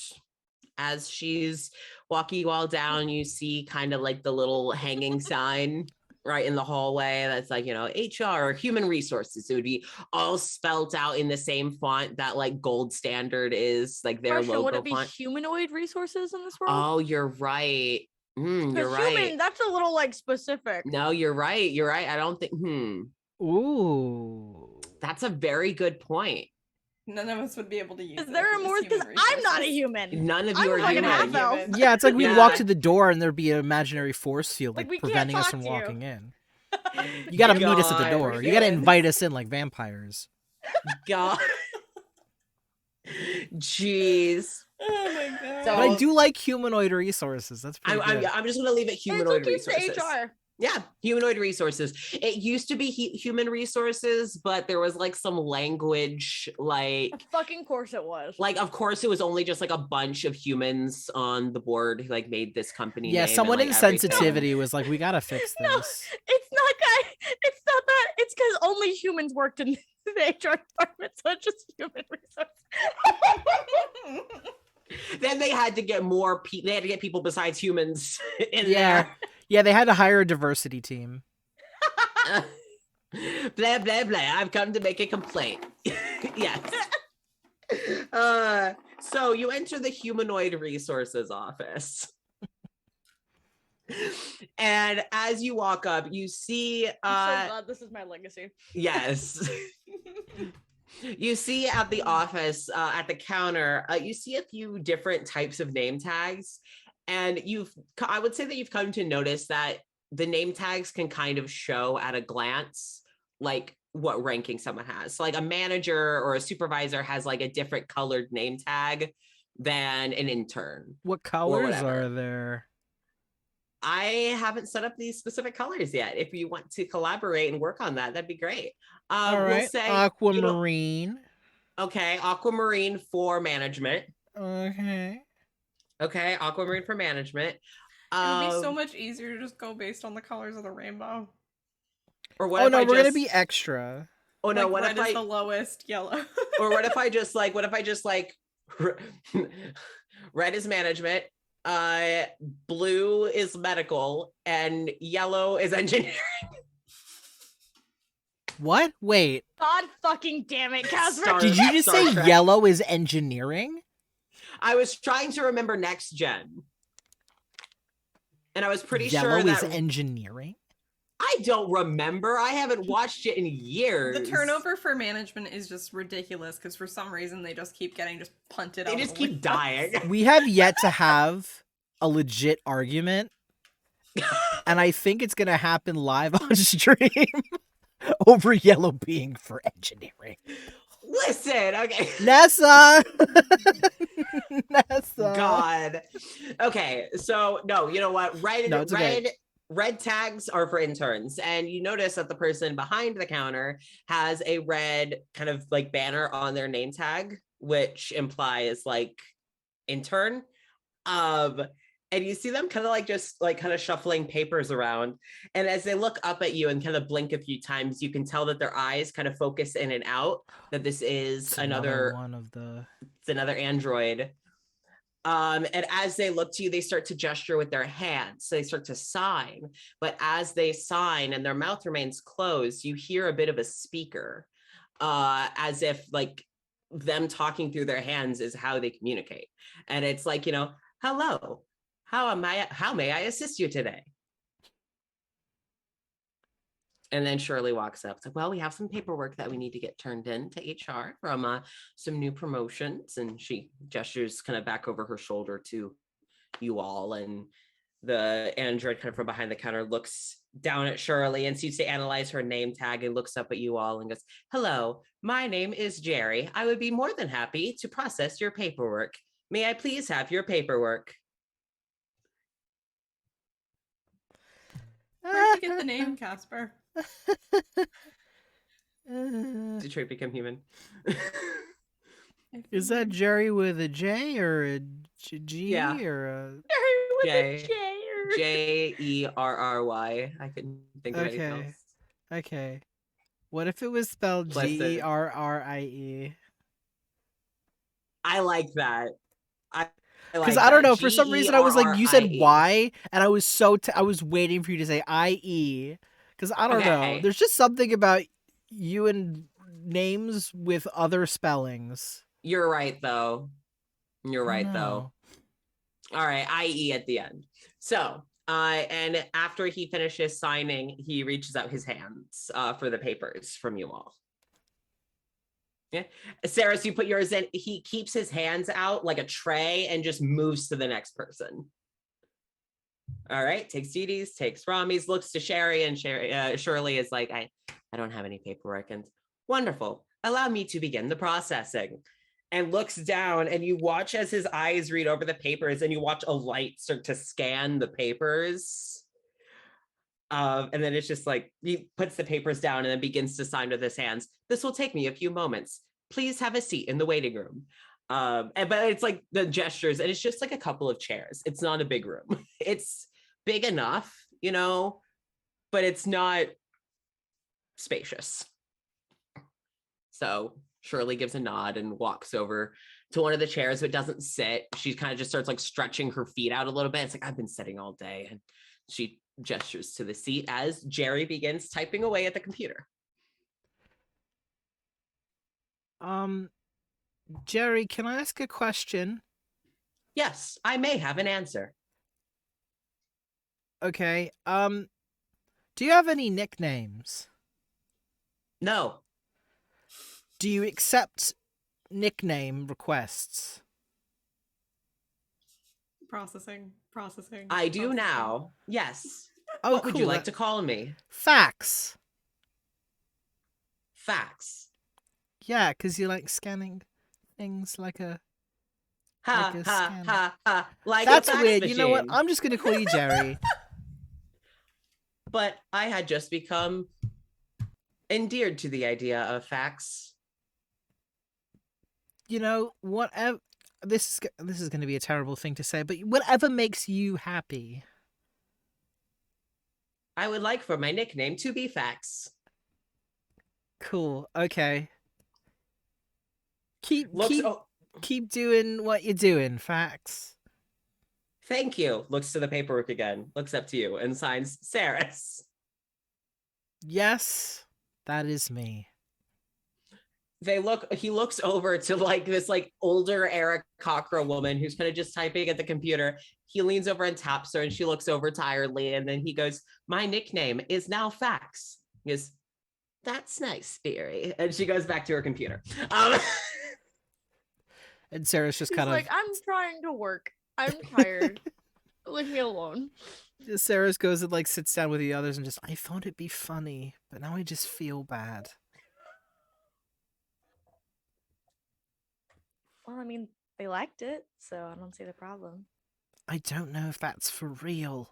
as she's walking you all down, you see kind of like the little hanging sign right in the hallway that's like, HR or human resources. It would be all spelt out in the same font that like gold standard is, like their Question, logo would it be font. humanoid resources in this world? Oh, you're right. You're right. Human, that's a little like specific. No, you're right. You're right. I don't think. Ooh. That's a very good point. None of us would be able to use it. Is there more? Because I'm not a human. None of you I'm are like an human. half-elf. Yeah, it's like we'd Yeah. walk to the door and there'd be an imaginary force field Like, we can't preventing us talk from to you. walking in. You gotta meet us at the God. door. You gotta invite us in like vampires. God. Jeez. Oh my god. So- But I do like humanoid resources. That's pretty good. I'm just gonna leave it humanoid It's okay, resources. HR. Yeah, humanoid resources. It used to be human resources, but there was like some language, like Of fucking course it was. of course it was only just like a bunch of humans on the board who like made this company. Yeah, name someone and, in like, everything. sensitivity was like, we gotta fix No, this. it's not that. It's because only humans worked in the HR department, so it's just human resources. Then they had to get more people. They had to get people besides humans in Yeah. there. Yeah, they had to hire a diversity team. Blah blah blah. I've come to make a complaint. Yes. So you enter the humanoid resources office. And as you walk up, you see I'm so glad this is my legacy. yes. You see at the office, at the counter, you see a few different types of name tags. And I would say that you've come to notice that the name tags can kind of show at a glance, like what ranking someone has. So like a manager or a supervisor has like a different colored name tag than an intern. What colors whatever. are there? I haven't set up these specific colors yet. If you want to collaborate and work on that, that'd be great. All right, We'll say, aquamarine. Okay, aquamarine for management. Okay, aquamarine for management. It would be so much easier to just go based on the colors of the rainbow. Or what Oh if no, I we're gonna just- be extra. Oh no, Like, what red if is I the lowest, yellow. or what if I just like red is management, blue is medical, and yellow is engineering. What? Wait, God fucking damn it, Casper. Star- did you just Star say Trek. yellow is engineering? I was trying to remember next gen. And I was pretty Yellow sure is that engineering? I don't remember. I haven't watched it in years. The turnover for management is just ridiculous because for some reason they just keep getting just punted out. They of just the keep windows. dying. We have yet to have a legit argument, and I think it's gonna happen live on stream over yellow being for engineering. Listen, okay. Nessa. Nessa. God. Okay, so no, you know what? No, it's okay. Red tags are for interns, and you notice that the person behind the counter has a red kind of like banner on their name tag, which implies like intern. And you see them kind of like just like kind of shuffling papers around, and as they look up at you and kind of blink a few times, you can tell that their eyes kind of focus in and out, that this is It's another one of the. it's another android. And as they look to you, they start to gesture with their hands. So they start to sign. But as they sign and their mouth remains closed, you hear a bit of a speaker, as if like them talking through their hands is how they communicate. And it's like, you know, hello, how may I assist you today? And then Shirley walks up. It's like, well, we have some paperwork that we need to get turned in to HR from some new promotions. And she gestures kind of back over her shoulder to you all. And the android kind of from behind the counter looks down at Shirley and seems to analyze her name tag and looks up at you all and goes, hello, my name is Jerry. I would be more than happy to process your paperwork. May I please have your paperwork? Where'd you get the name, Casper? Detroit Become Human. Is that Jerry with a J or a G Yeah. or a J? Jerry. I couldn't think of anything Okay. else. Okay. What if it was spelled Listen. Gerrie? I like that. Because I don't know, for some reason I was like, you said Y, and I was I was waiting for you to say IE. Because I don't know, there's just something about you and names with other spellings. You're right, though. You're right, though. No. All right, IE at the end. So, and after he finishes signing, he reaches out his hands for the papers from you all. Yeah, Sarah, so you put yours in. He keeps his hands out like a tray and just moves to the next person. All right, takes Didi's, takes Rami's, looks to Sherry, and Shirley is like, I don't have any paperwork. And wonderful. Allow me to begin the processing. And looks down, and you watch as his eyes read over the papers, and you watch a light start to scan the papers. And then it's just like, he puts the papers down and then begins to sign with his hands. This will take me a few moments. Please have a seat in the waiting room. But it's like the gestures, and it's just like a couple of chairs. It's not a big room. It's big enough, you know, but it's not spacious. So Shirley gives a nod and walks over to one of the chairs, but doesn't sit. She kind of just starts like stretching her feet out a little bit. It's like, I've been sitting all day. And she gestures to the seat as Jerry begins typing away at the computer. Jerry, can I ask a question? Yes, I may have an answer. Okay. Do you have any nicknames? No. Do you accept nickname requests? Processing. I do now. Yes. Oh, what would you like to call me? Fax. Fax. Yeah, because you like scanning things like a. Ha, like a ha, scanner. ha, ha. Like That's a fax weird. machine. You know what? I'm just gonna call you Jerry. But I had just become endeared to the idea of fax. You know, whatever. This is going to be a terrible thing to say, but whatever makes you happy. I would like for my nickname to be Fax. Cool. Okay. Keep doing what you're doing, Fax. Thank you. Looks to the paperwork again. Looks up to you and signs Saris. Yes, that is me. He looks over to like this like older Eric Cockra woman who's kind of just typing at the computer. He leans over and taps her, and she looks over tiredly, and then he goes, my nickname is now Fax. He goes, that's nice, Theory. And she goes back to her computer. And Sarah's just kind of like, I'm trying to work. I'm tired. Leave me alone. Sarah goes and like sits down with the others and just, I thought it'd be funny, but now I just feel bad. Well, I mean, they liked it, so I don't see the problem. I don't know if that's for real.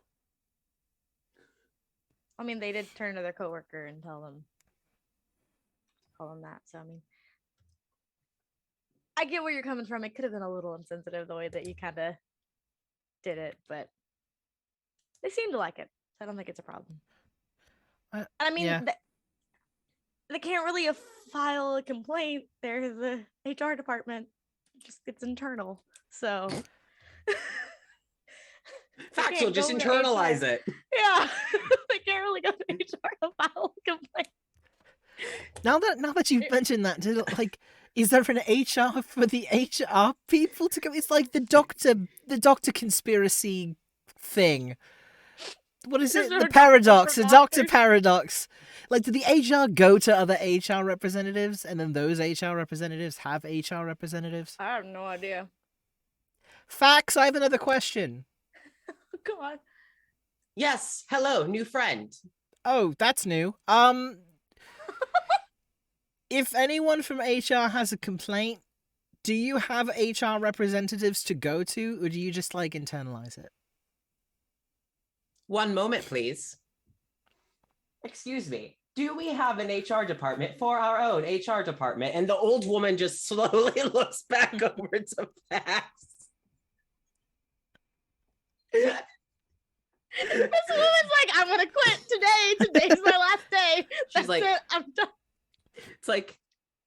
I mean, they did turn to their coworker and call them that. So I mean, I get where you're coming from. It could have been a little insensitive the way that you kind of did it, but they seem to like it. So I don't think it's a problem. I mean, yeah. they can't really file a complaint. There's the HR department. It's internal. So Facts will just internalize it. Yeah. They can't really go to HR to file a complaint. Now that you've mentioned that, is there an HR for the HR people to go? It's like the doctor conspiracy thing. What is it? The paradox, the doctor paradox. Like, do the HR go to other HR representatives, and then those HR representatives have HR representatives? I have no idea. Facts. I have another question. Come on. Yes. Hello, new friend. Oh, that's new. If anyone from HR has a complaint, do you have HR representatives to go to, or do you just like internalize it? One moment, please. Excuse me. Do we have an HR department for our own HR department? And the old woman just slowly looks back over to Fax. This woman's like, I'm gonna quit today. Today's my last day. That's like, it. I'm done. It's like,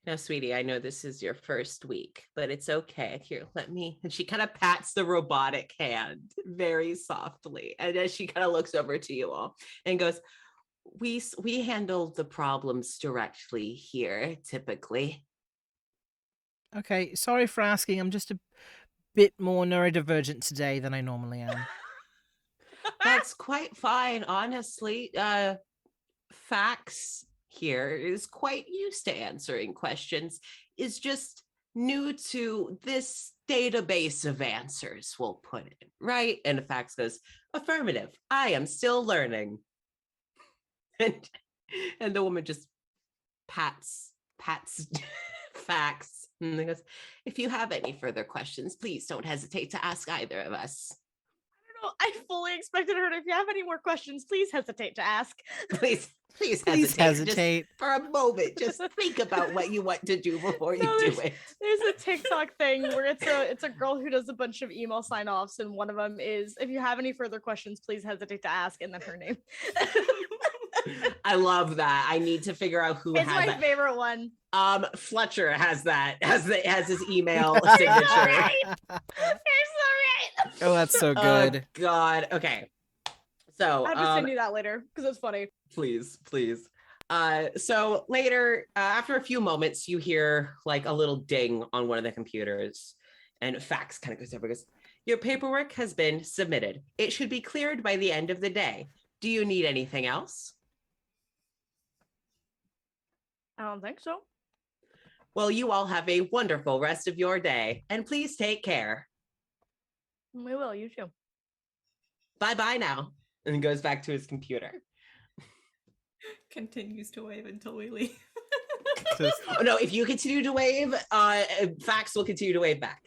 no, sweetie, I know this is your first week, but it's okay. Here, let me. And she kind of pats the robotic hand very softly. And as she kind of looks over to you all and goes, we handle the problems directly here, typically. Okay, sorry for asking. I'm just a bit more neurodivergent today than I normally am. That's quite fine, honestly. Fax here is quite used to answering questions, is just new to this database of answers, we'll put it, right? And Fax goes, affirmative, I am still learning. And the woman just pats Fax and goes, if you have any further questions, please don't hesitate to ask either of us. I fully expected her to, if you have any more questions, please hesitate to ask. Please Please hesitate. Just for a moment. Just think about what you want to do before you do it. There's a TikTok thing where it's a girl who does a bunch of email sign-offs, and one of them is, if you have any further questions, please hesitate to ask, and then her name. I love that. I need to figure out who it's has my favorite one. Fletcher has that, has his email signature. You're so right. You're so right. Oh, that's so good. Oh, God. Okay. So I have to send you that later because it's funny. Please. So later, after a few moments, you hear like a little ding on one of the computers, and Fax kind of goes over and goes, your paperwork has been submitted. It should be cleared by the end of the day. Do you need anything else? I don't think so. Well, you all have a wonderful rest of your day, and please take care. We will. You too. Bye-bye now. And goes back to his computer. Continues to wave until we leave. Oh, no, if you continue to wave, Fax will continue to wave back.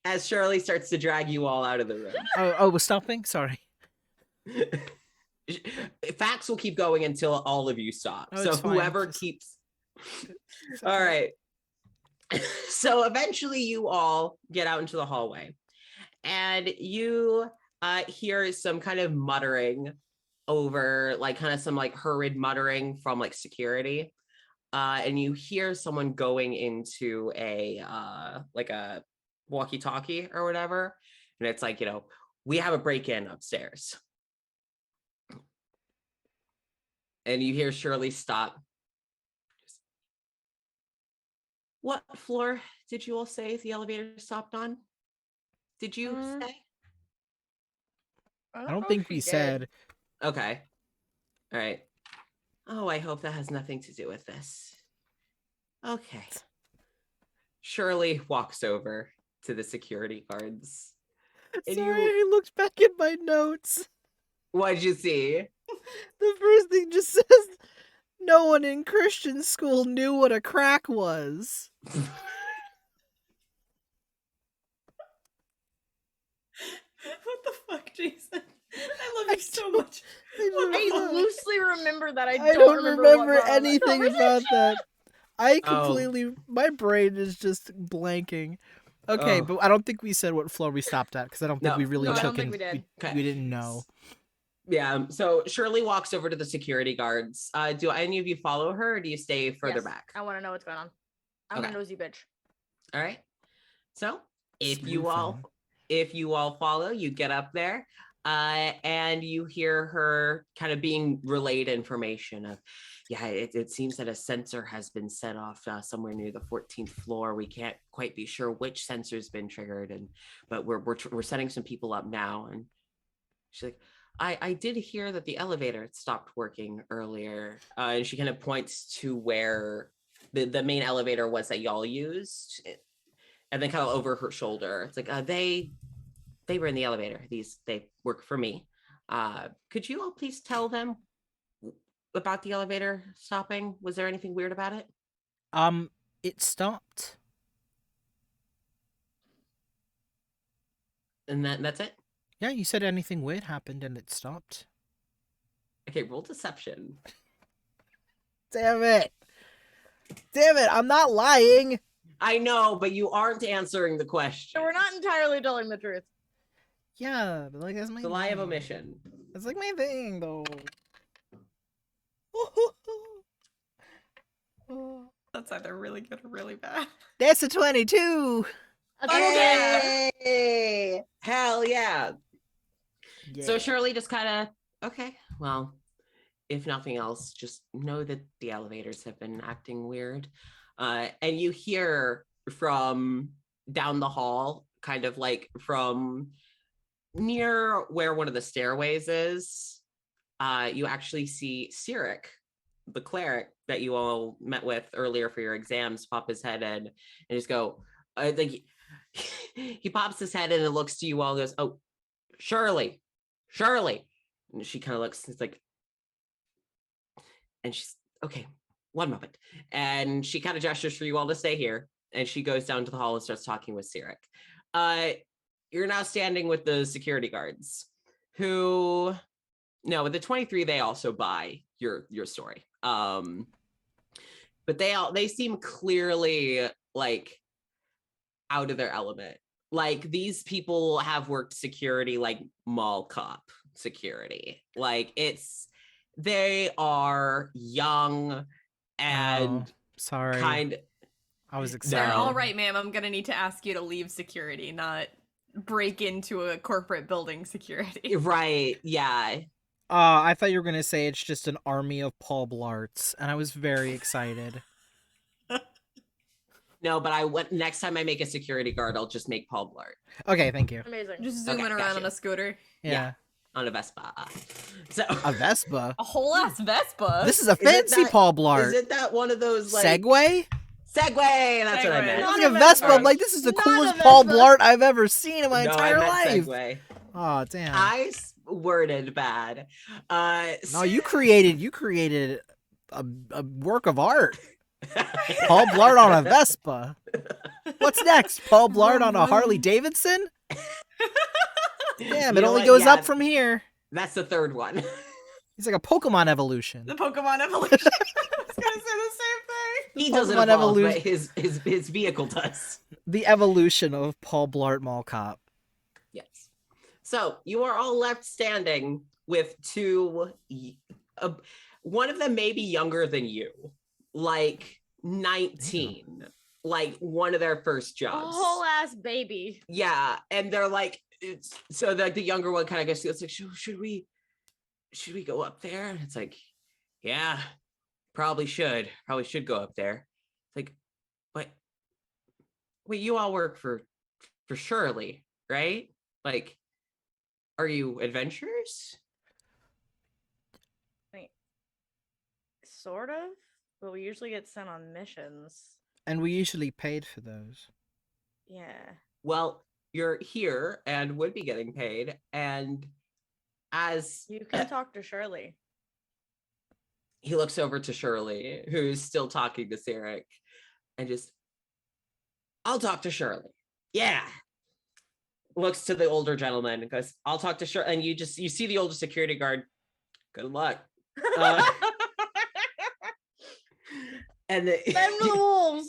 As Shirley starts to drag you all out of the room. Oh, we're stopping? Sorry. Fax will keep going until all of you stop. Oh, so it's fine. whoever keeps... All right. So eventually you all get out into the hallway. And you hear some kind of muttering over, like kind of some like hurried muttering from like security. And you hear someone going into a like a walkie-talkie or whatever. And it's like, we have a break-in upstairs. And you hear Shirley stop. What floor did you all say the elevator stopped on? Did you say? I don't think we said. Okay. All right. Oh, I hope that has nothing to do with this. Okay. Shirley walks over to the security guards. And Sorry, I looked back at my notes. What'd you see? The first thing just says, no one in Christian school knew what a crack was. What the fuck, Jason? I love you so much. I loosely remember that. I I don't don't remember what remember brought on that anything about that. I Oh. completely, my brain is just blanking. Okay, Oh. but I don't think we said what floor we stopped at because I don't think No. we really No, I took don't think in. we did. Okay. We didn't know. Yeah, so Shirley walks over to the security guards. Do any of you follow her, or do you stay further Yes, back? I want to know what's going on. I'm Okay. a nosy bitch. All right. So if you Spoofing. all follow, you get up there, and you hear her kind of being relayed information of, yeah, it seems that a sensor has been set off somewhere near the 14th floor. We can't quite be sure which sensor's been triggered, but we're setting some people up now. And she's like, I did hear that the elevator stopped working earlier, and she kind of points to where the main elevator was that y'all used, and then kind of over her shoulder, it's like, they were in the elevator. They work for me. Could you all please tell them about the elevator stopping? Was there anything weird about it? It stopped. And that's it. Yeah, you said anything weird happened and it stopped. Okay, roll deception. Damn it! Damn it! I'm not lying. I know, but you aren't answering the question. So we're not entirely telling the truth. Yeah, but like that's my The lie of thing. omission. That's like my thing, though. That's either really good or really bad. That's a 22. Hey! Hell yeah. Yeah. So Shirley just kind of, okay, well, if nothing else, just know that the elevators have been acting weird. And you hear from down the hall, kind of like from near where one of the stairways is, you actually see Cyric, the cleric that you all met with earlier for your exams, pop his head in and just go, like, he pops his head in and looks to you all and goes, oh, Shirley. And she kind of looks, it's like, and she's, okay, one moment. And she kind of gestures for you all to stay here. And she goes down to the hall and starts talking with Cyric. You're now standing with the security guards who, no, with the 23, they also buy your story. But they seem clearly like out of their element. Like these people have worked security, like mall cop security. Like they are young and sorry. kind. I was They're excited. all right, ma'am. I'm gonna need to ask you to leave security, not break into a corporate building security. Right? Yeah. I thought you were gonna say it's just an army of Paul Blarts, and I was very excited. No, but I went next time I make a security guard, I'll just make Paul Blart Okay, thank you. Amazing. Just zooming Okay, around gotcha. on a scooter. Yeah. on a Vespa. So A Vespa? A whole ass Vespa. This is a Is it fancy that- Paul Blart. is it that one of those like Segway? Segway? That's what I Segway. meant. It's Not like a a Vespa. Vespa. I'm like, this is the Not coolest a Paul Vespa. Blart I've ever seen in my No, entire I meant life. Segway. Oh, damn. I worded bad. No, you created a work of art. Paul Blart on a Vespa. What's next? Paul Blart on a Harley Davidson? Damn, You it know only what? goes Yeah, up from here. That's the third one. He's like a Pokemon evolution. The Pokemon evolution. I was gonna say the same thing. He doesn't Pokemon evolve, but evolution. his vehicle does. The evolution of Paul Blart Mall Cop. Yes. So you are all left standing with two. One of them may be younger than you, like 19, like one of their first A jobs. whole ass baby. Yeah, and they're like, so the younger one kind of goes, it's like, should we go up there? And it's like, yeah, probably should go up there. It's like, but wait, you all work for Shirley, right? Like, are you adventurers? Sort of. But we usually get sent on missions. And we usually paid for those. Yeah. well, you're here and would be getting paid. And as You can talk to Shirley. he looks over to Shirley, who's still talking to Sarek, and just, I'll talk to Shirley. Yeah. Looks to the older gentleman and goes, I'll talk to Shirley. And you see the older security guard. Good luck. And Them the wolves.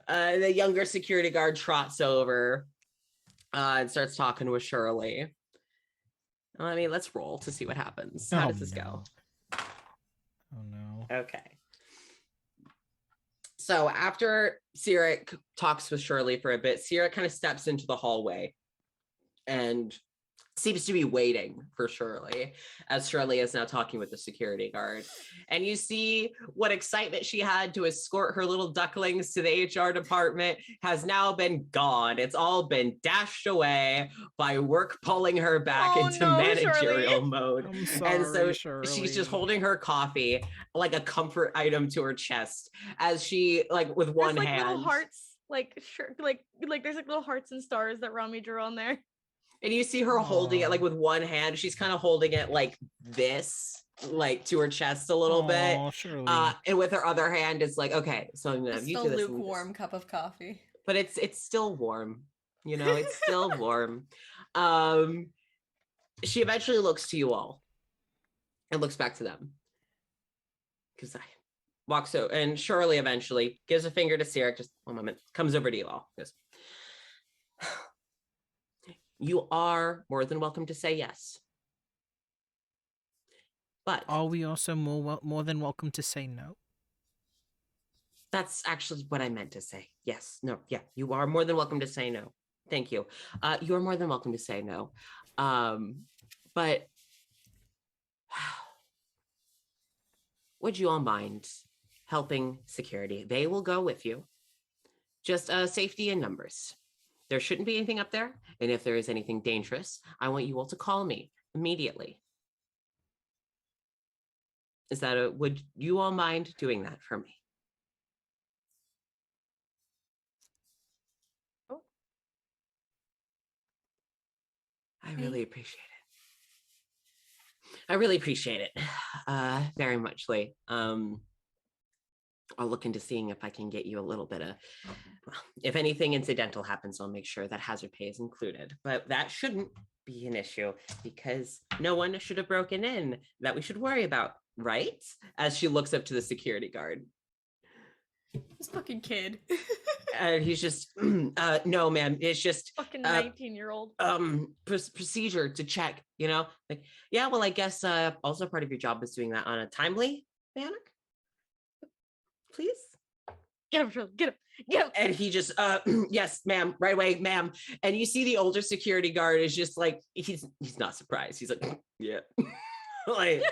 the younger security guard trots over and starts talking with Shirley. I mean, let's roll to see what happens. How does this go? Oh no. Okay. So after Sarek talks with Shirley for a bit, Sarek kind of steps into the hallway and seems to be waiting for Shirley, as Shirley is now talking with the security guard. And you see what excitement she had to escort her little ducklings to the HR department has now been gone. It's all been dashed away by work pulling her back into managerial Shirley. mode. I'm sorry, And so Shirley. she's just holding her coffee like a comfort item to her chest as she, like, with one There's, like, hand. little hearts, like there's like little hearts and stars that Rami drew on there. And you see her holding it Aw. like with one hand. She's kind of holding it like this, like to her chest a little bit. Aw, Shirley. And with her other hand, it's like, okay, so I'm gonna Just you a do this and lukewarm cup of coffee. but it's still warm. You know, it's still warm. She eventually looks to you all and looks back to them. Because I walks over, and Shirley eventually gives a finger to Sarah, just one moment, comes over to you all. Goes, you are more than welcome to say yes. But Are we also more than welcome to say no? that's actually what I meant to say. Yes. No. Yeah. You are more than welcome to say no. Thank you. You are more than welcome to say no. But would you all mind helping security? They will go with you. Just safety in numbers. There shouldn't be anything up there. And if there is anything dangerous, I want you all to call me immediately. Would you all mind doing that for me? Oh. I really appreciate it. I really appreciate it. Very much, Lee. I'll look into seeing if I can get you a little bit of, well, if anything incidental happens, I'll make sure that hazard pay is included. But that shouldn't be an issue because no one should have broken in that we should worry about, right? As she looks up to the security guard. This fucking kid. And he's just, no, ma'am, it's just Fucking 19-year-old. procedure to check, you know? Like, yeah, well, I guess also part of your job is doing that on a timely manner. Please. Get him, Shirley. Get him. Get him. And he just, yes, ma'am, right away, ma'am. And you see the older security guard is just like, he's not surprised. He's like, yeah. Like,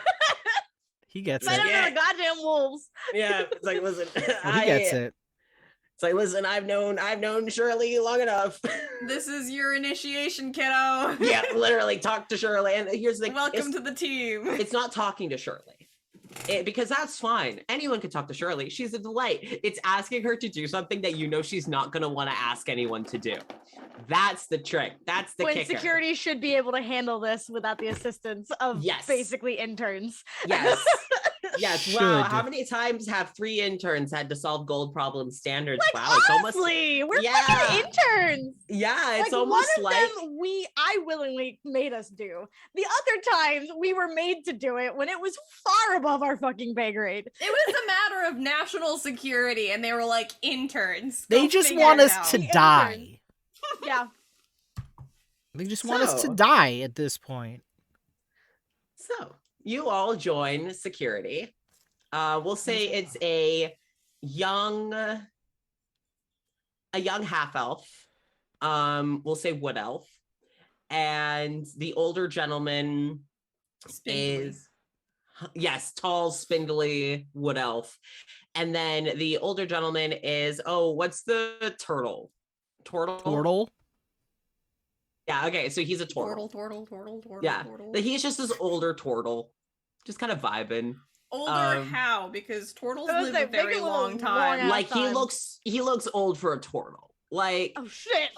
He gets I it. don't know Yeah. the goddamn wolves. yeah, it's like, listen, He gets it. It's like, listen, I've known Shirley long enough. This is your initiation, kiddo. Yeah, literally talk to Shirley. And here's the thing. Welcome to the team. It's not talking to Shirley. Because that's fine. Anyone can talk to Shirley. She's a delight. It's asking her to do something that you know she's not going to want to ask anyone to do. That's the trick. That's the When kicker. security should be able to handle this without the assistance of Yes. basically interns. Yes. Yes. Wow. Should. How many times have 3 interns had to solve gold problem standards? Like, Wow. It's almost. honestly, we're Yeah. fucking interns. Yeah. It's Like, almost one of like. them I willingly made us do. The other times we were made to do it when it was far above our fucking pay grade. It was a matter of national security, and they were like, interns. They Go just figure want it us out." to The die. Yeah. They just want us to So- die at this point. So you all join security. We'll say it's a young half elf. We'll say wood elf, and the older gentleman Spindly. is, yes, tall, spindly wood elf, and then the older gentleman is, oh, what's the turtle? Turtle? Yeah. Okay. So he's a turtle. Turtle. Yeah. He's just this older turtle, just kind of vibing. Older how? Because turtles I was live like, a very make it a long little time. long Like time. he looks old for a turtle. Like, Oh shit!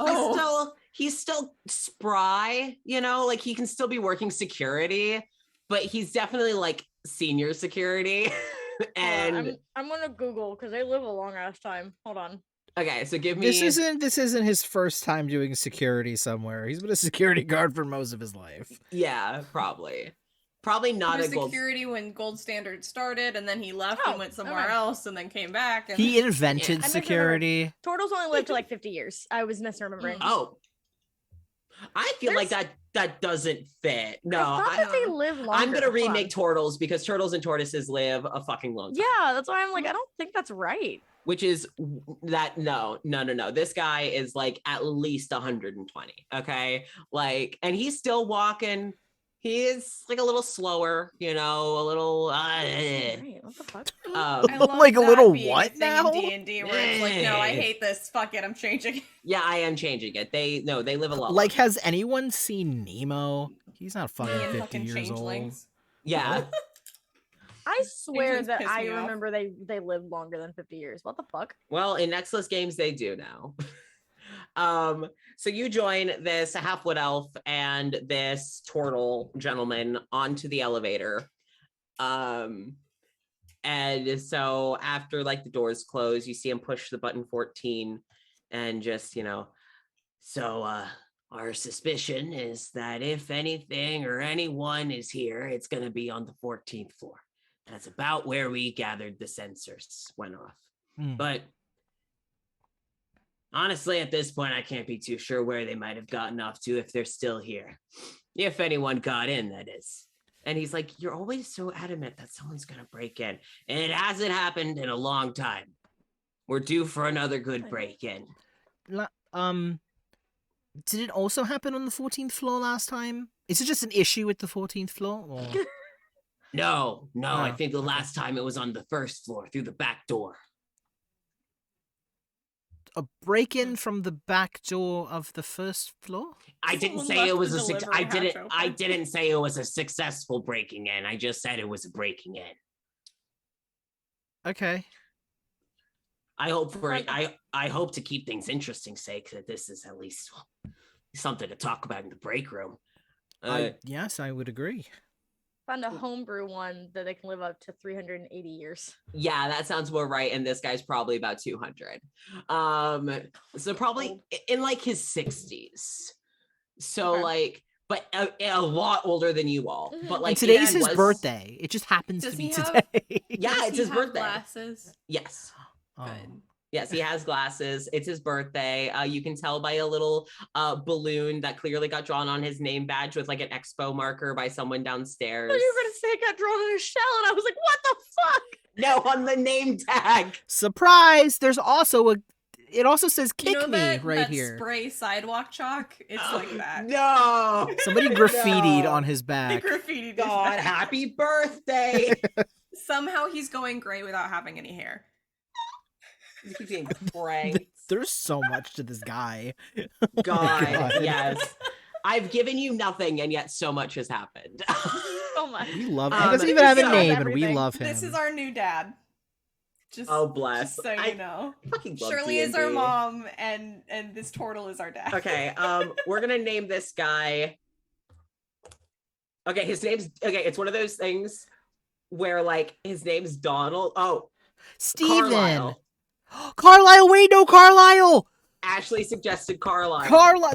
he's still spry, you know, like he can still be working security, but he's definitely like senior security. And I'm gonna Google because they live a long ass time. Hold on. okay, so give me This isn't his first time doing security somewhere. He's been a security guard for most of his life. yeah, probably not For a gold. security when Gold Standard started, and then he left Oh, and went somewhere okay. else, and then came back. And He invented Yeah. I security. Turtles only live to like 50 years. I was misremembering. Oh, I feel like that doesn't fit. No, I thought that they live longer. I'm gonna Hold remake on. Turtles because turtles and tortoises live a fucking long time. Yeah, that's why I'm like, I don't think that's right. Which is that no. This guy is like at least 120. Okay, like, and he's still walking. He is like a little slower, you know, a little. Right, what the fuck? I love Like a that little being what thing now? in D&D where it's like, no, I hate this. Fuck it, I'm changing. Yeah, I am changing it. They live a lot. Like, longer. has anyone seen Nemo? He's not fucking Me and 50 fucking years old. changelings. Yeah. I swear Changelings that piss I me off. remember they lived longer than 50 years. What the fuck? Well, in Nextless games, they do now. So you join this half-wood elf and this turtle gentleman onto the elevator. And so after like the doors close, you see him push the button 14 and just, you know, so our suspicion is that if anything or anyone is here, it's going to be on the 14th floor. That's about where we gathered the sensors went off. But honestly, at this point, I can't be too sure where they might have gotten off to if they're still here. If anyone got in, that is. And he's like, you're always so adamant that someone's going to break in. And it hasn't happened in a long time. We're due for another good break-in. Did it also happen on the 14th floor last time? Is it just an issue with the 14th floor? Or... No, I Oh, think the last time it was on the first floor through the back door. A break-in from the back door of the first floor? I didn't Someone say left it was the a delivery I hatch didn't open. I didn't say it was a successful breaking in. I just said it was a breaking in. Okay. I hope to keep things interesting sake that this is at least something to talk about in the break room. Yes, I would agree. Found a homebrew one that they can live up to 380 years. Yeah, that sounds more right. And this guy's probably about 200. So probably in like his 60s. So Okay. like, but a lot older than you all. Mhm. But like And today's it his was- birthday. It just happens Does to be he have- today. Yeah, Does it's he his have birthday. Glasses. Yes. Oh. Good. Yes, he has glasses. It's his birthday. You can tell by a little balloon that clearly got drawn on his name badge with like an expo marker by someone downstairs. I thought you were gonna say it got drawn in a shell, and I was like, what the fuck? No, on the name tag. Surprise! There's also it also says You kick know me that, right that here. spray sidewalk chalk? It's like that. No. Somebody graffitied No. on his They back. graffitied his God, back. happy birthday. Somehow he's going gray without having any hair. You keep being pranked. There's so much to this guy. God, God. yes. I've given you nothing, and yet so much has happened. So much. We love him. Um, He doesn't even have a so- name, and we everything. love him. This is our new dad. Just, Oh, bless. just so you I know. fucking love Shirley is our D&D. mom, and this turtle is our dad. Okay, we're gonna name this guy. Okay, his name's it's one of those things where like his name's Donald. Oh, Steven! Carlisle. Carlisle, wait, no, Carlisle! Ashley suggested Carlisle.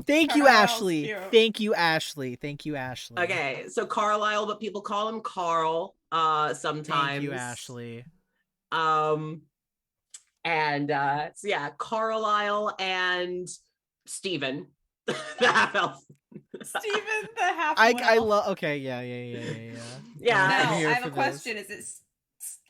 Thank you, Carlisle's Ashley. cute. Thank you, Ashley. Thank you, Ashley. Okay, so Carlisle, but people call him Carl sometimes. Thank you, Ashley. And so yeah, Carlisle and Steven. The half elf. Steven the half I love. Okay, yeah. Yeah. Now, I'm here I have for a this. question. Is it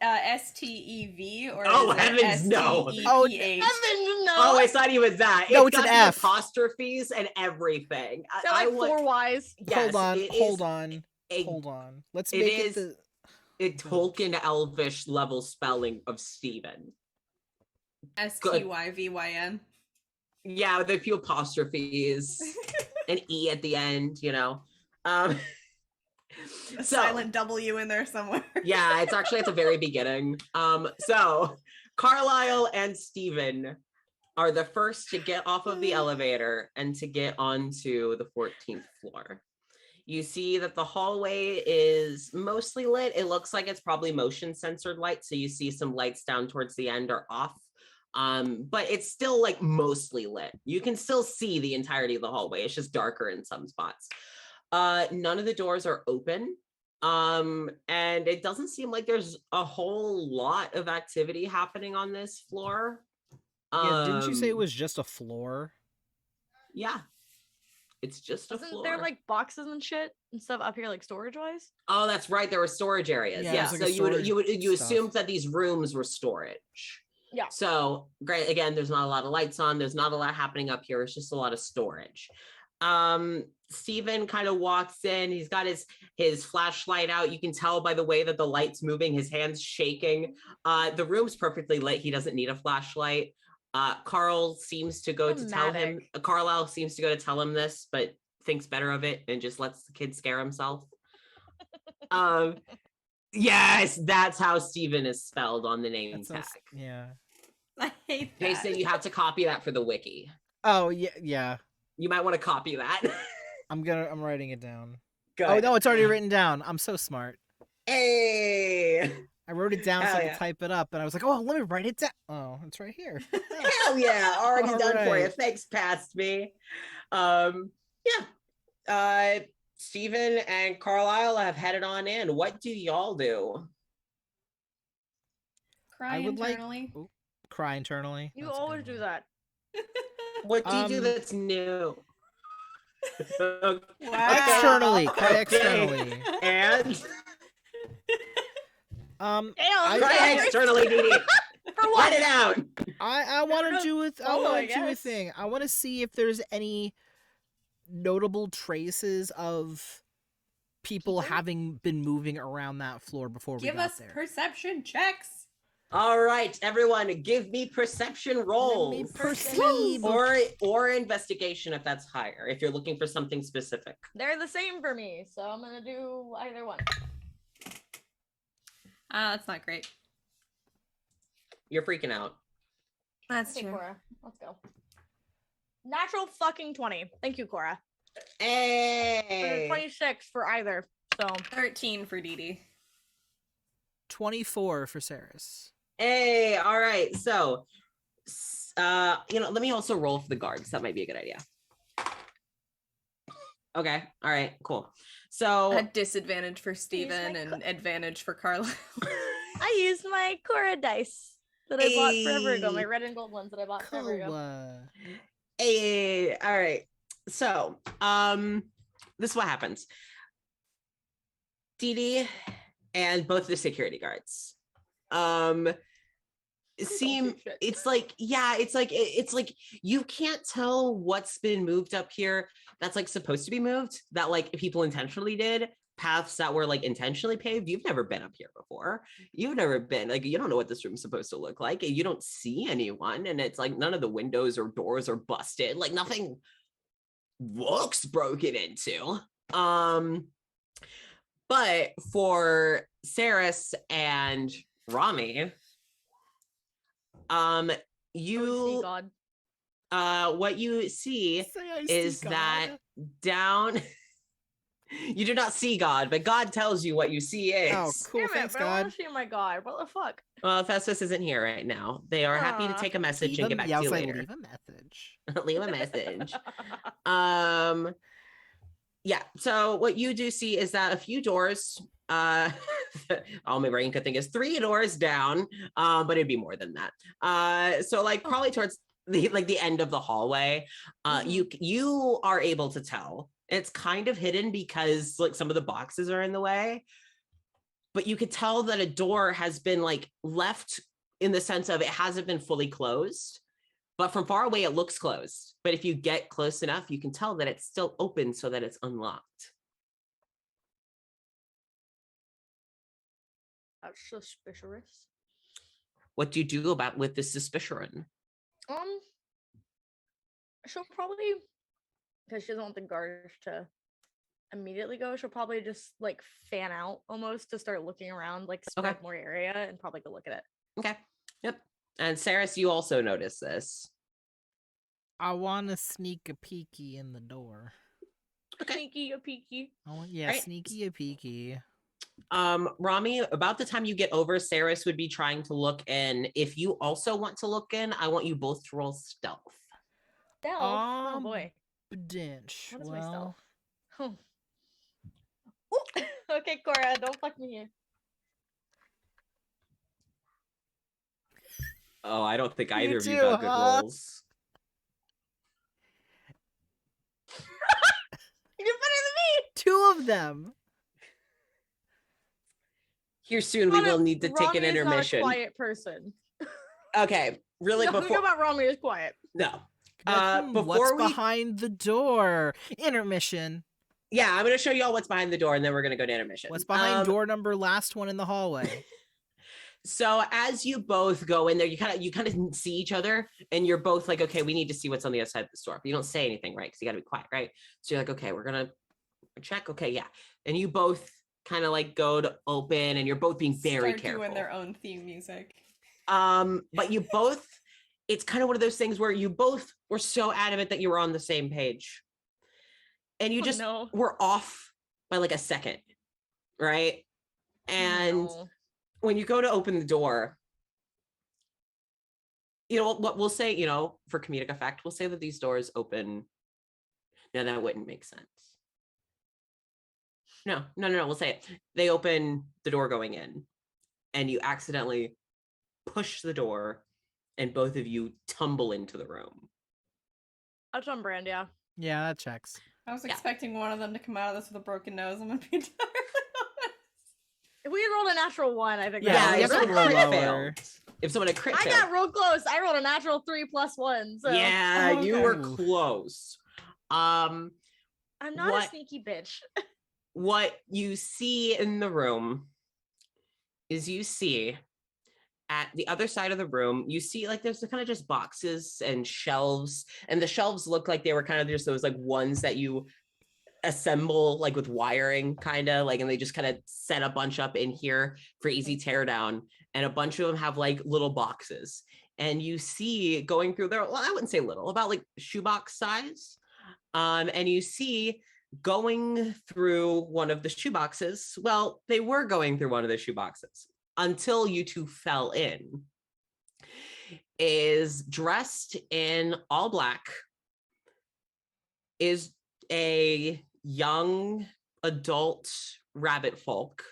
STEV or Oh, is it heavens, no. Oh, STEPH? Evan, no. Oh, it's not even that. No, it's got an the F. apostrophes and everything. They're like four Ys. Yes, hold on, it is hold on, a- hold on. Let's it make is- it a Tolkien Elvish level spelling of Steven. STYVYN. Yeah, with a few apostrophes, an E at the end, you know. A So- silent W in there somewhere. Yeah, it's actually at the very beginning. So Carlisle and Steven are the first to get off of the elevator and to get onto the 14th floor. You see that the hallway is mostly lit. It looks like it's probably motion censored light. So you see some lights down towards the end are off. But it's still like mostly lit. You can still see the entirety of the hallway. It's just darker in some spots. None of the doors are open. And it doesn't seem like there's a whole lot of activity happening on this floor. Yeah, didn't you say it was just a floor? Yeah, it's just a Isn't floor. there like boxes and shit and stuff up here, like storage wise? Oh, that's right. There were storage areas. Yeah, Yeah. it's like So a you storage stuff. assumed that these rooms were storage. Yeah. So great. Again, there's not a lot of lights on. There's not a lot happening up here. It's just a lot of storage. Steven kind of walks in. He's got his flashlight out. You can tell by the way that the light's moving, his hands shaking. The room's perfectly lit. He doesn't need a flashlight. Carlisle seems to go to tell him this, but thinks better of it and just lets the kid scare himself. Yes, that's how Steven is spelled on the name tag. Yeah. I hate that. Jason, you have to copy that for the wiki. Oh yeah. You might want to copy that. I'm writing it down. Good. Oh no, it's already written down. I'm so smart. Hey. I wrote it down so Hell I yeah. to type it up, and I was like, "Oh, let me write it down." Oh, it's right here. Hell yeah, already All done for you. right. Thanks, past me. Steven and Carlisle have headed on in. What do y'all do? Cry I would like- internally. Cry internally. You That's a always good do one. that. What do you do Um, that's new? Wow. Externally, cry externally. And Damn, I- cry externally, Dee Dee. For Write what? it down. I want no, to do it. I solo, I want to do a guess. thing. I want to see if there's any notable traces of people having been moving around that floor before we Give got us there. perception checks. All right, everyone, give me perception rolls. perceive. Or investigation if that's higher, if you're looking for something specific. They're the same for me, so I'm gonna do either one. That's not great. You're freaking out. That's Okay, true. Cora, let's go. Natural fucking 20. Thank you, Cora. Hey. 26 for either. So 13 for Dee Dee. 24 for Saris. Hey, all right. So, let me also roll for the guards. That might be a good idea. Okay. All right. Cool. So, A disadvantage for Steven my and advantage for Carlisle. I used my Cora dice that I bought forever ago. My Hey. red and gold ones that I bought forever ago. Cool. hey, all right. So, this is what happens. Dee Dee and both the security guards, seem do shit. it's like you can't tell what's been moved up here that's like supposed to be moved, that like people intentionally did, paths that were like intentionally paved. You've never been up here before. You've never been, like, you don't know what this room's supposed to look like. You don't see anyone, and it's like none of the windows or doors are busted, like nothing looks broken into. But for Saris and Rami, See God. what you see Say I see is God. that down you do not see God, but God tells you what you see is. Oh, cool. Damn it, Thanks, but I God. want to see my God. What the fuck? Well, Festus isn't here right now. They are happy to Aw. take a message Leave and a- get back yeah, to you I'll say later. leave a message. Leave a message. Yeah, so what you do see is that a few doors, all my brain could think is 3 doors down, but it'd be more than that. So like probably towards the end of the hallway, you are able to tell it's kind of hidden because like some of the boxes are in the way, but you could tell that a door has been like left in the sense of it hasn't been fully closed. But from far away, it looks closed. But if you get close enough, you can tell that it's still open so that it's unlocked. That's suspicious. What do you do about with this suspicion? She'll probably, because she doesn't want the guards to immediately go, she'll probably just like fan out almost to start looking around, like spread more area and probably go look at it. Okay. Yep. And Saris, you also notice this. I want to sneak a peeky in the door. Okay. Sneaky a peeky. Right. Sneaky a peeky. Rami, about the time you get over, Saris would be trying to look in. If you also want to look in, I want you both to roll stealth. Stealth. Oh boy. Dinch. What is my Well, stealth? Ooh. Okay, Cora, don't fuck me here. Oh, I don't think You either of you too, got good huh? rolls. You're better two of them. Here soon we will need to take an Rami is not a intermission. quiet person. Okay, really Nothing before about Rami is quiet. no. What's Before we behind the door? Intermission. yeah, I'm gonna show you all what's behind the door, and then we're gonna go to intermission. What's behind door number last one in the hallway? So as you both go in there, you kind of see each other, and you're both like, okay, we need to see what's on the other side of the door. But you don't say anything, right? Because you got to be quiet, right? So you're like, okay, we're gonna check. Okay, yeah, and you both kind of like go to open, and you're both being very Start careful. doing their own theme music. But you both, it's kind of one of those things where you both were so adamant that you were on the same page, and you just were off by like a second, right? And when you go to open the door, you know what we'll say, you know, for comedic effect, we'll say that these doors open. No, that wouldn't make sense. No, we'll say it. They open the door going in, and you accidentally push the door, and both of you tumble into the room. That's on brand, yeah. Yeah, that checks. I was expecting one of them to come out of this with a broken nose. I'm gonna be entirely honest. If we rolled a natural 1, I think Yeah, if you have to someone roll crit lower. failed, if someone had crit I failed, got real close. I rolled a natural 3 + 1. So yeah, Oh, you okay. were close. I'm not what- a sneaky bitch. What you see in the room is you see at the other side of the room, you see like there's kind of just boxes and shelves, and the shelves look like they were kind of just those like ones that you assemble like with wiring kind of like, and they just kind of set a bunch up in here for easy teardown, and a bunch of them have like little boxes, and you see going through there, well, I wouldn't say little, about like shoebox size, and you see going through one of the shoeboxes, well, they were going through one of the shoeboxes until you two fell in, is dressed in all black, is a young adult rabbit folk,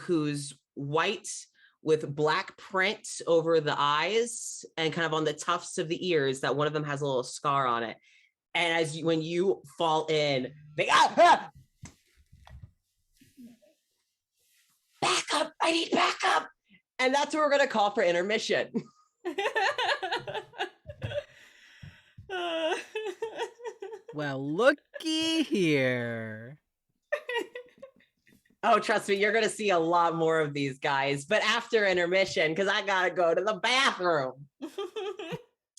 who's white with black print over the eyes and kind of on the tufts of the ears, that one of them has a little scar on it. And when you fall in, they back up, I need backup. And that's what we're gonna call for intermission. Well, looky here. Oh, trust me, you're gonna see a lot more of these guys, but after intermission, because I gotta go to the bathroom.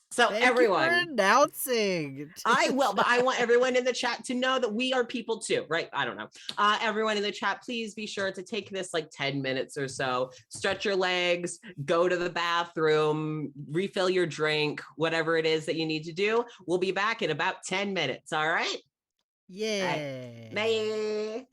So Thank everyone, you for announcing. I will, but I want everyone in the chat to know that we are people too, right? I don't know. Everyone in the chat, please be sure to take this like 10 minutes or so, stretch your legs, go to the bathroom, refill your drink, whatever it is that you need to do. We'll be back in about 10 minutes, all right? Yeah. Bye.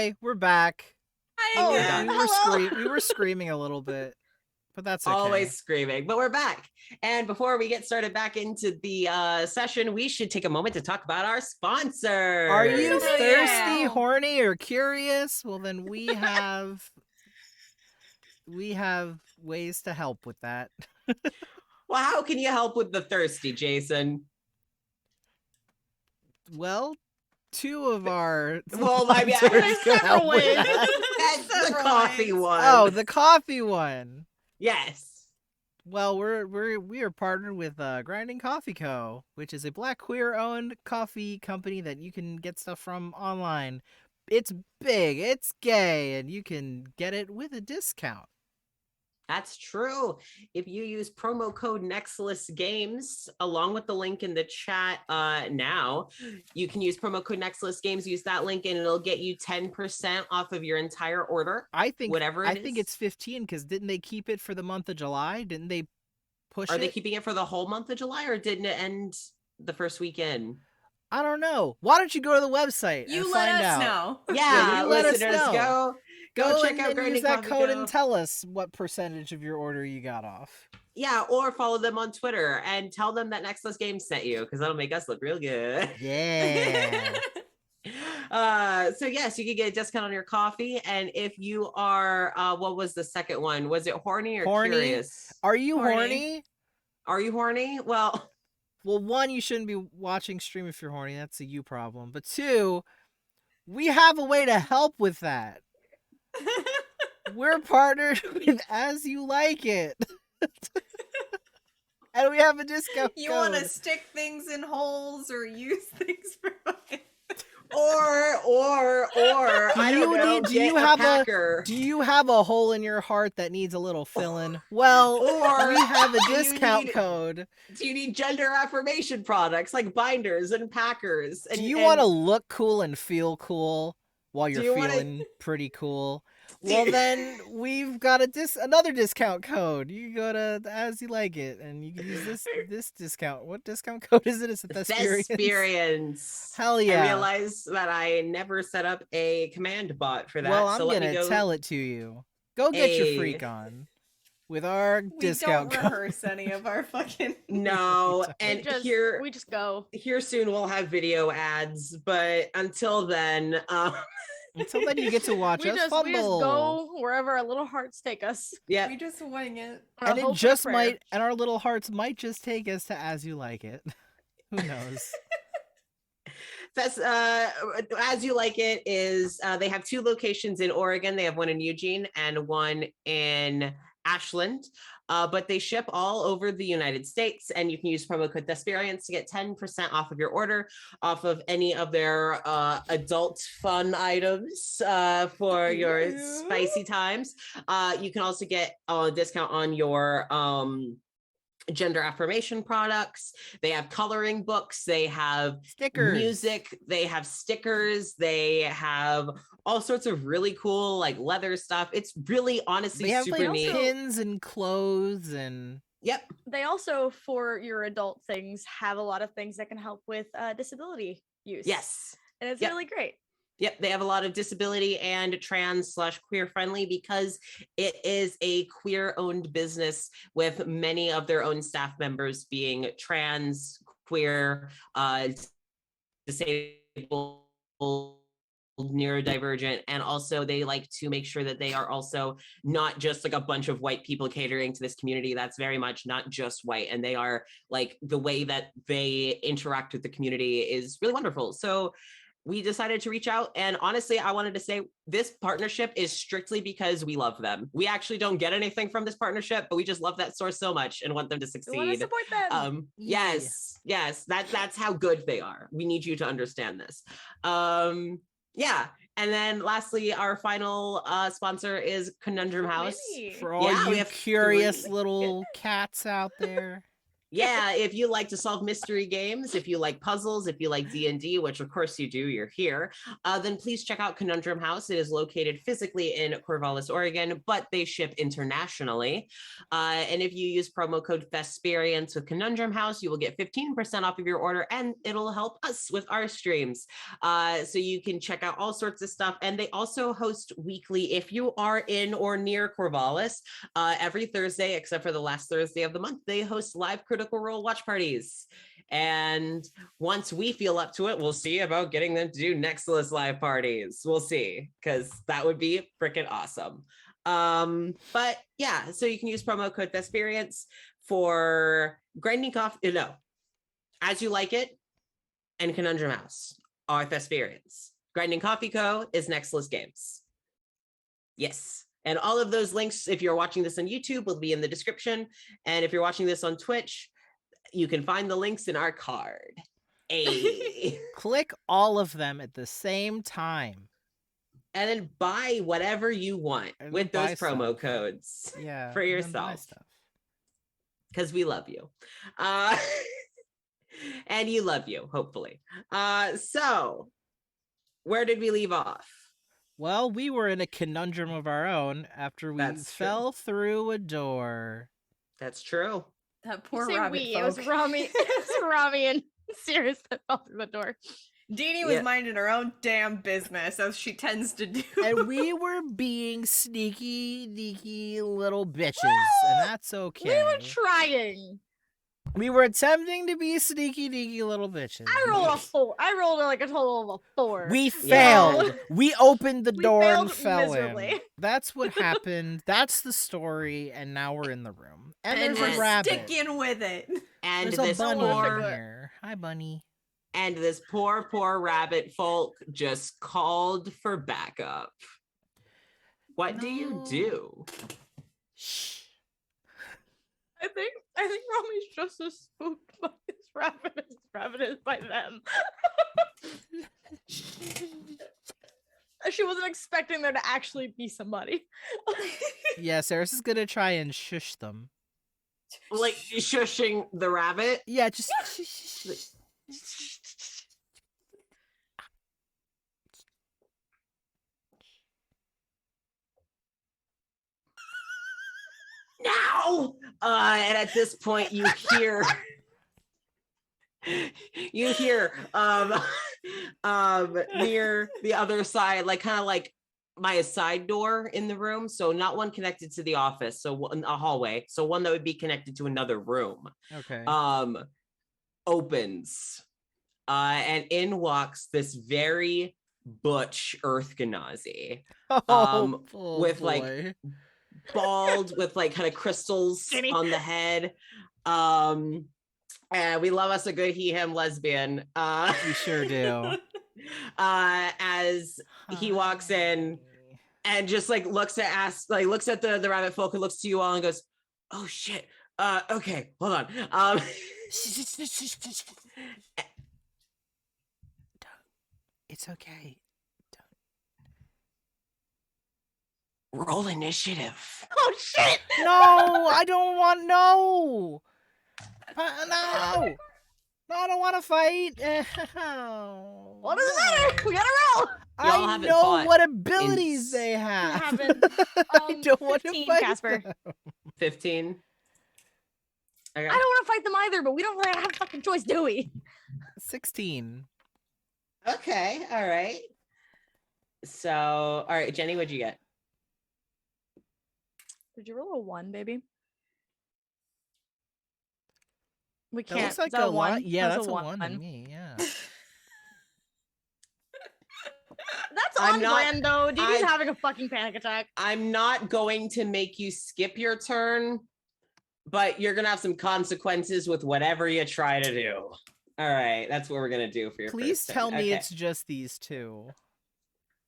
Hi, we're back. Hi Oh, again. We were screaming a little bit, but that's okay. Always screaming, but we're back. And before we get started back into the session, we should take a moment to talk about our sponsor. Are you Oh, thirsty, yeah. horny, or curious? Well, then we have ways to help with that. Well, how can you help with the thirsty, Jason? Well, two of our Well, I mean, sponsors there's could help several with ways. that. That's the Several coffee ways. one. Oh, the coffee one. Yes. Well, we are partnered with Grinding Coffee Co., which is a Black queer-owned coffee company that you can get stuff from online. It's big, it's gay, and you can get it with a discount. That's true. If you use promo code Nextless Games along with the link in the chat now, you can use promo code Nextless Games. Use that link and it'll get you 10% off of your entire order. I think whatever I think is. it's 15 because didn't they keep it for the month of July? Didn't they push Are it? they keeping it for the whole month of July, or didn't it end the first weekend? I don't know. Why don't you go to the website You and let find us out? know. Yeah, you let us listeners, know. go check and, out and Grinding use that Coffee code Co. and tell us what percentage of your order you got off. Yeah, or follow them on Twitter and tell them that Nextless Games sent you, because that'll make us look real good. Yeah. So yes, you can get a discount on your coffee. And if you are what was the second one? Was it horny or Horny? curious? Are you Horny. horny? Are you horny? Well, one, you shouldn't be watching stream if you're horny. That's a you problem. But two, we have a way to help with that. We're partnered with As You Like It. And we have a discount You code. want to stick things in holes or use things for or I don't know. Do you have a hole in your heart that needs a little fill-in? Well, Or we have a do you discount need- code. Do you need gender affirmation products like binders and packers? And, Do you want to look cool and feel cool while Do you're you wanna- feeling pretty cool? Well, then we've got another discount code. You go to As You Like It, and you can use this discount. What discount code is it? Is it Thesperience? Thesperience. Hell yeah! I realized that I never set up a command bot for that. Well, I'm so let me gonna go. tell it to you. Go get your Hey. freak on with our We discount don't code. rehearse any of our fucking. No, We and We just go. here soon we'll have video ads, but until then, Until then, you get to watch We us just fumble. go wherever our little hearts take us. yeah, We just wing it. On a And hope it and a just prayer. might, and our little hearts might just take us to As You Like It. Who knows? that's As You Like It is. They have 2 locations in Oregon. They have one in Eugene and one in Ashland. But they ship all over the United States, and you can use promo code Thesperience to get 10% off of your order, off of any of their adult fun items for your spicy times. You can also get a discount on your gender affirmation products. They have coloring books, they have Stickers. music, they have stickers, they have all sorts of really cool like leather stuff. It's really honestly They have super like neat. pins and clothes and Yep. They also, for your adult things, have a lot of things that can help with disability use. Yes. And it's Yep. really great. Yep, they have a lot of disability and trans/queer friendly, because it is a queer owned business with many of their own staff members being trans, queer, disabled, neurodivergent, and also they like to make sure that they are also not just like a bunch of white people catering to this community. That's very much not just white, and they are like, the way that they interact with the community is really wonderful. So we decided to reach out, and honestly, I wanted to say this partnership is strictly because we love them. We actually don't get anything from this partnership, but we just love that source so much and want them to We want to succeed. support them. Yes, that's how good they are. We need you to understand this. Yeah, and then lastly, our final sponsor is Conundrum House. Maybe. for all Yeah, we you have curious 3. little cats out there. Yeah, if you like to solve mystery games, if you like puzzles, if you like D&D, which of course you do, you're here, then please check out Conundrum House. It is located physically in Corvallis, Oregon, but they ship internationally. And if you use promo code Thesperience with Conundrum House, you will get 15% off of your order, and it'll help us with our streams. So you can check out all sorts of stuff. And they also host weekly, if you are in or near Corvallis, every Thursday, except for the last Thursday of the month, they host live Critical Role watch parties. And once we feel up to it, we'll see about getting them to do Nextless live parties. We'll see, because that would be freaking awesome. But yeah, so you can use promo code Thesperience for Grinding Coffee, no, As You Like It, and Conundrum House are Thesperience. Grinding Coffee Co. is Nextless Games. Yes. And all of those links, if you're watching this on YouTube, will be in the description. And if you're watching this on Twitch, you can find the links in our card. Hey. Click all of them at the same time. And then buy whatever you want And with then those buy promo stuff. codes Yeah. for and then buy yourself. stuff. Because we love you. And you love you, hopefully. So where did we leave off? Well, we were in a conundrum of our own after we That's true. fell through a door. That's true. That poor Say rabbit we. folk. It was Rami. It was Rami and Sirius that fell through the door. Deanie was Yeah. minding her own damn business, as she tends to do. And we were being sneaky, deaky little bitches, and that's okay. We were trying. We were attempting to be sneaky, deaky little bitches. I rolled a 4. I rolled like a total of a 4. We Yeah. failed. We opened the We door and failed fell miserably. in. That's what happened. That's the story, and now we're in the room. And, and there's we're a rabbit. sticking with it. And There's this a bunny in poor here. Hi, bunny. and this poor rabbit folk just called for backup. What do you No. do? Shh. I think Rami's just as spooked by his rabbit as his rabbit is by them. She wasn't expecting there to actually be somebody. Yeah, Saris is gonna try and shush them. Like shushing the rabbit? Yeah, just Now! And at this point you hear near the other side, like kind of like my side door in the room, so not one connected to the office, so a hallway, so one that would be connected to another room, okay. opens, and in walks this very butch Earth Genasi, with like boy. bald with like kind of crystals Skinny. on the head, and we love us a good he him lesbian, We sure do. as he walks in and just like looks at the rabbit folk and looks to you all and goes, oh shit, okay, hold on, It's okay. roll initiative. Oh shit! No, I don't want no. No, I don't want to fight. What does it matter? We gotta roll. Y'all I haven't know fought what abilities they We have. haven't. I don't want to 15, fight Casper. them. 15. Okay. I don't want to fight them either, but we don't really have a fucking choice, do we? 16. Okay, all right. So, all right, Jenny, what'd you get? Did you roll a 1, baby? We That can't. looks like Is that a one? lot. Yeah, that's a one. one to me. Yeah. That's I'm on not- brand though. Didi's I- having a fucking panic attack. I'm not going to make you skip your turn, but you're gonna have some consequences with whatever you try to do. All right, that's what we're gonna do for your Please first turn. tell me Okay. it's just these two.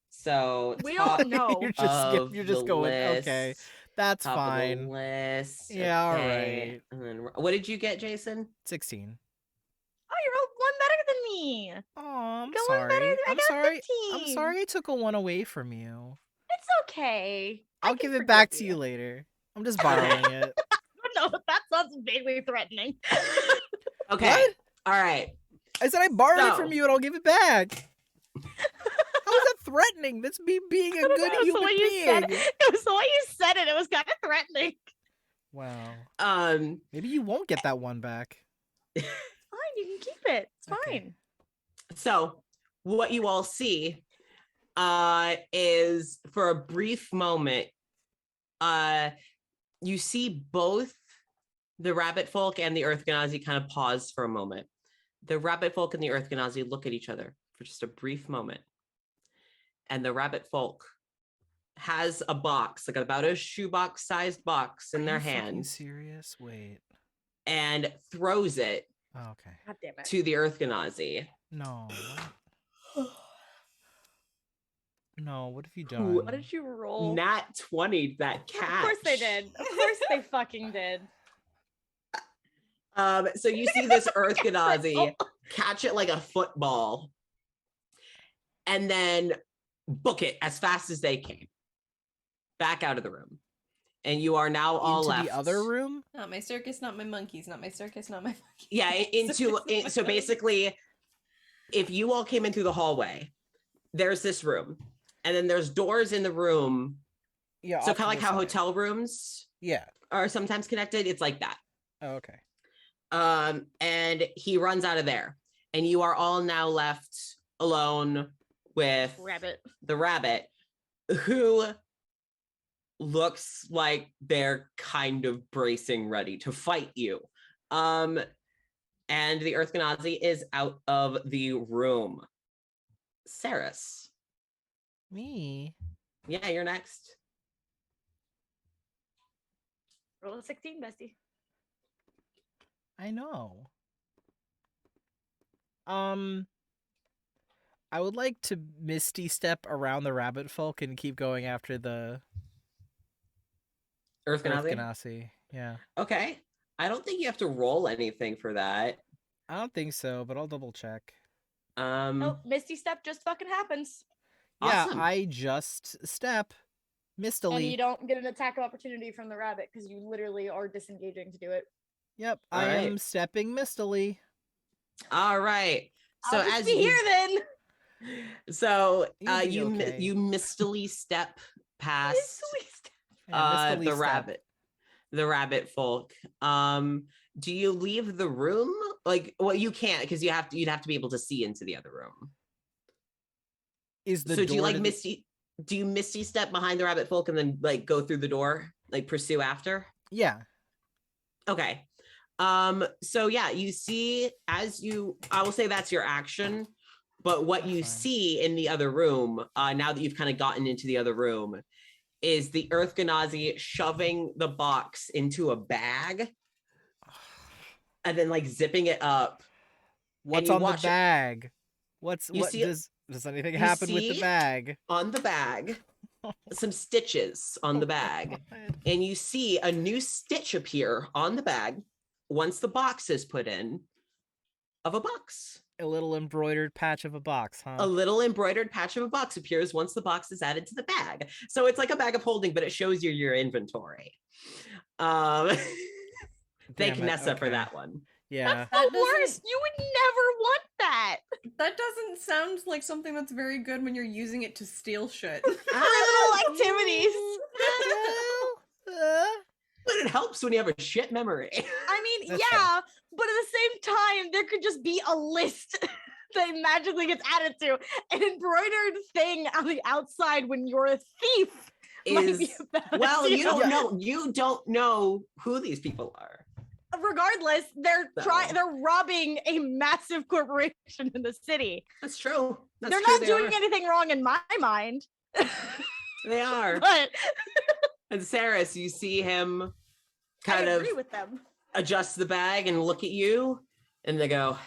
So We top don't know. you're just of you're just the going. Okay, list, that's top of the fine. list. Yeah, all okay. right. And then, what did you get, Jason? 16. Oh, you rolled 1 better than me. Oh, I'm Got one better sorry. than- I I'm got sorry. I'm 15. sorry I took a one away from you. It's okay. I I'll can give it back forgive to you later. I'm just borrowing it. But don't know. That sounds vaguely threatening. Okay. What? All right. I said I borrowed it So- from you and I'll give it back. How is that threatening? That's me being a I don't good know, it's the human way you said being. it. It was the way you said it. It was kind of threatening. Wow. Maybe you won't get that one back. Fine, you can keep it. It's Okay. fine. So what you all see is for a brief moment, you see both the rabbit folk and the Earth Genasi kind of pause for a moment. The rabbit folk and the Earth Genasi look at each other for just a brief moment. And the rabbit folk has a box, like about a shoebox sized box in their Are you fucking hand, serious? Wait. and throws it Oh, okay. God damn it. to the Earth Genasi. No. No, what have you Who- done? What did you roll? Nat 20 that catch. Of course they did. Of course they fucking did. So you see this Earth Genasi catch it like a football and then book it as fast as they came back out of the room. And you are now all Into left. the other room? Not my circus, not my monkeys. Not my circus, not my monkeys. Yeah, so basically, if you all came in through the hallway, there's this room, and then there's doors in the room. Yeah. So off kind of to like the how side. hotel rooms Yeah. are sometimes connected. It's like that. Oh, okay. And he runs out of there, and you are all now left alone with Rabbit. the rabbit, who looks like they're kind of bracing ready to fight you. And the Earth Genasi is out of the room. Saris. Me? Yeah, you're next. Roll a 16, bestie. I know. I would like to Misty step around the rabbit folk and keep going after the Earth Earth Genasi. Genasi. Yeah. Okay. I don't think you have to roll anything for that. I don't think so, but I'll double check. Oh, Misty Step just fucking happens. Awesome. Yeah, I just step mistily. And you don't get an attack of opportunity from the rabbit because you literally are disengaging to do it. Yep, All I am right. stepping mistily. All right. So I'll just as be you here then. so You'll be you okay. you mistily step past Mistily Step. Yeah, mistily the step. rabbit folk. Do you leave the room? Like, well, you can't because you'd have to be able to see into the other room. Is the So door do you like to the- misty? Do you misty step behind the rabbit folk and then like go through the door, like pursue after? Yeah. Okay. So yeah, you see I will say that's your action, but what you Fine. see in the other room, now that you've kind of gotten into the other room, is the Earth Genasi shoving the box into a bag and then like zipping it up. What's you on the watch it- bag? You What see it- does anything you happen with the see- bag? On the bag, some stitches on the bag. And you see a new stitch appear on the bag once the box is put in of a box. A little embroidered patch of a box, huh? A little embroidered patch of a box appears once the box is added to the bag. So it's like a bag of holding, but it shows you your inventory. Thank Damn it, Nessa for okay. that one. Yeah. That The doesn't- worst. You would never want that. That doesn't sound like something that's very good when you're using it to steal shit. Criminal activities. But it helps when you have a shit memory. I mean, That's yeah, but at the same time, there could just be a list that magically gets added to an embroidered thing on the outside when you're a thief. might be Is a bad well, idea. you don't know. You don't know who these people are. Regardless, they're No. they're robbing a massive corporation in the city. That's true. That's they're true. not They doing are. anything wrong in my mind. They are. But And Saris, you see him I kind of agree with them. adjust the bag and look at you, and they go,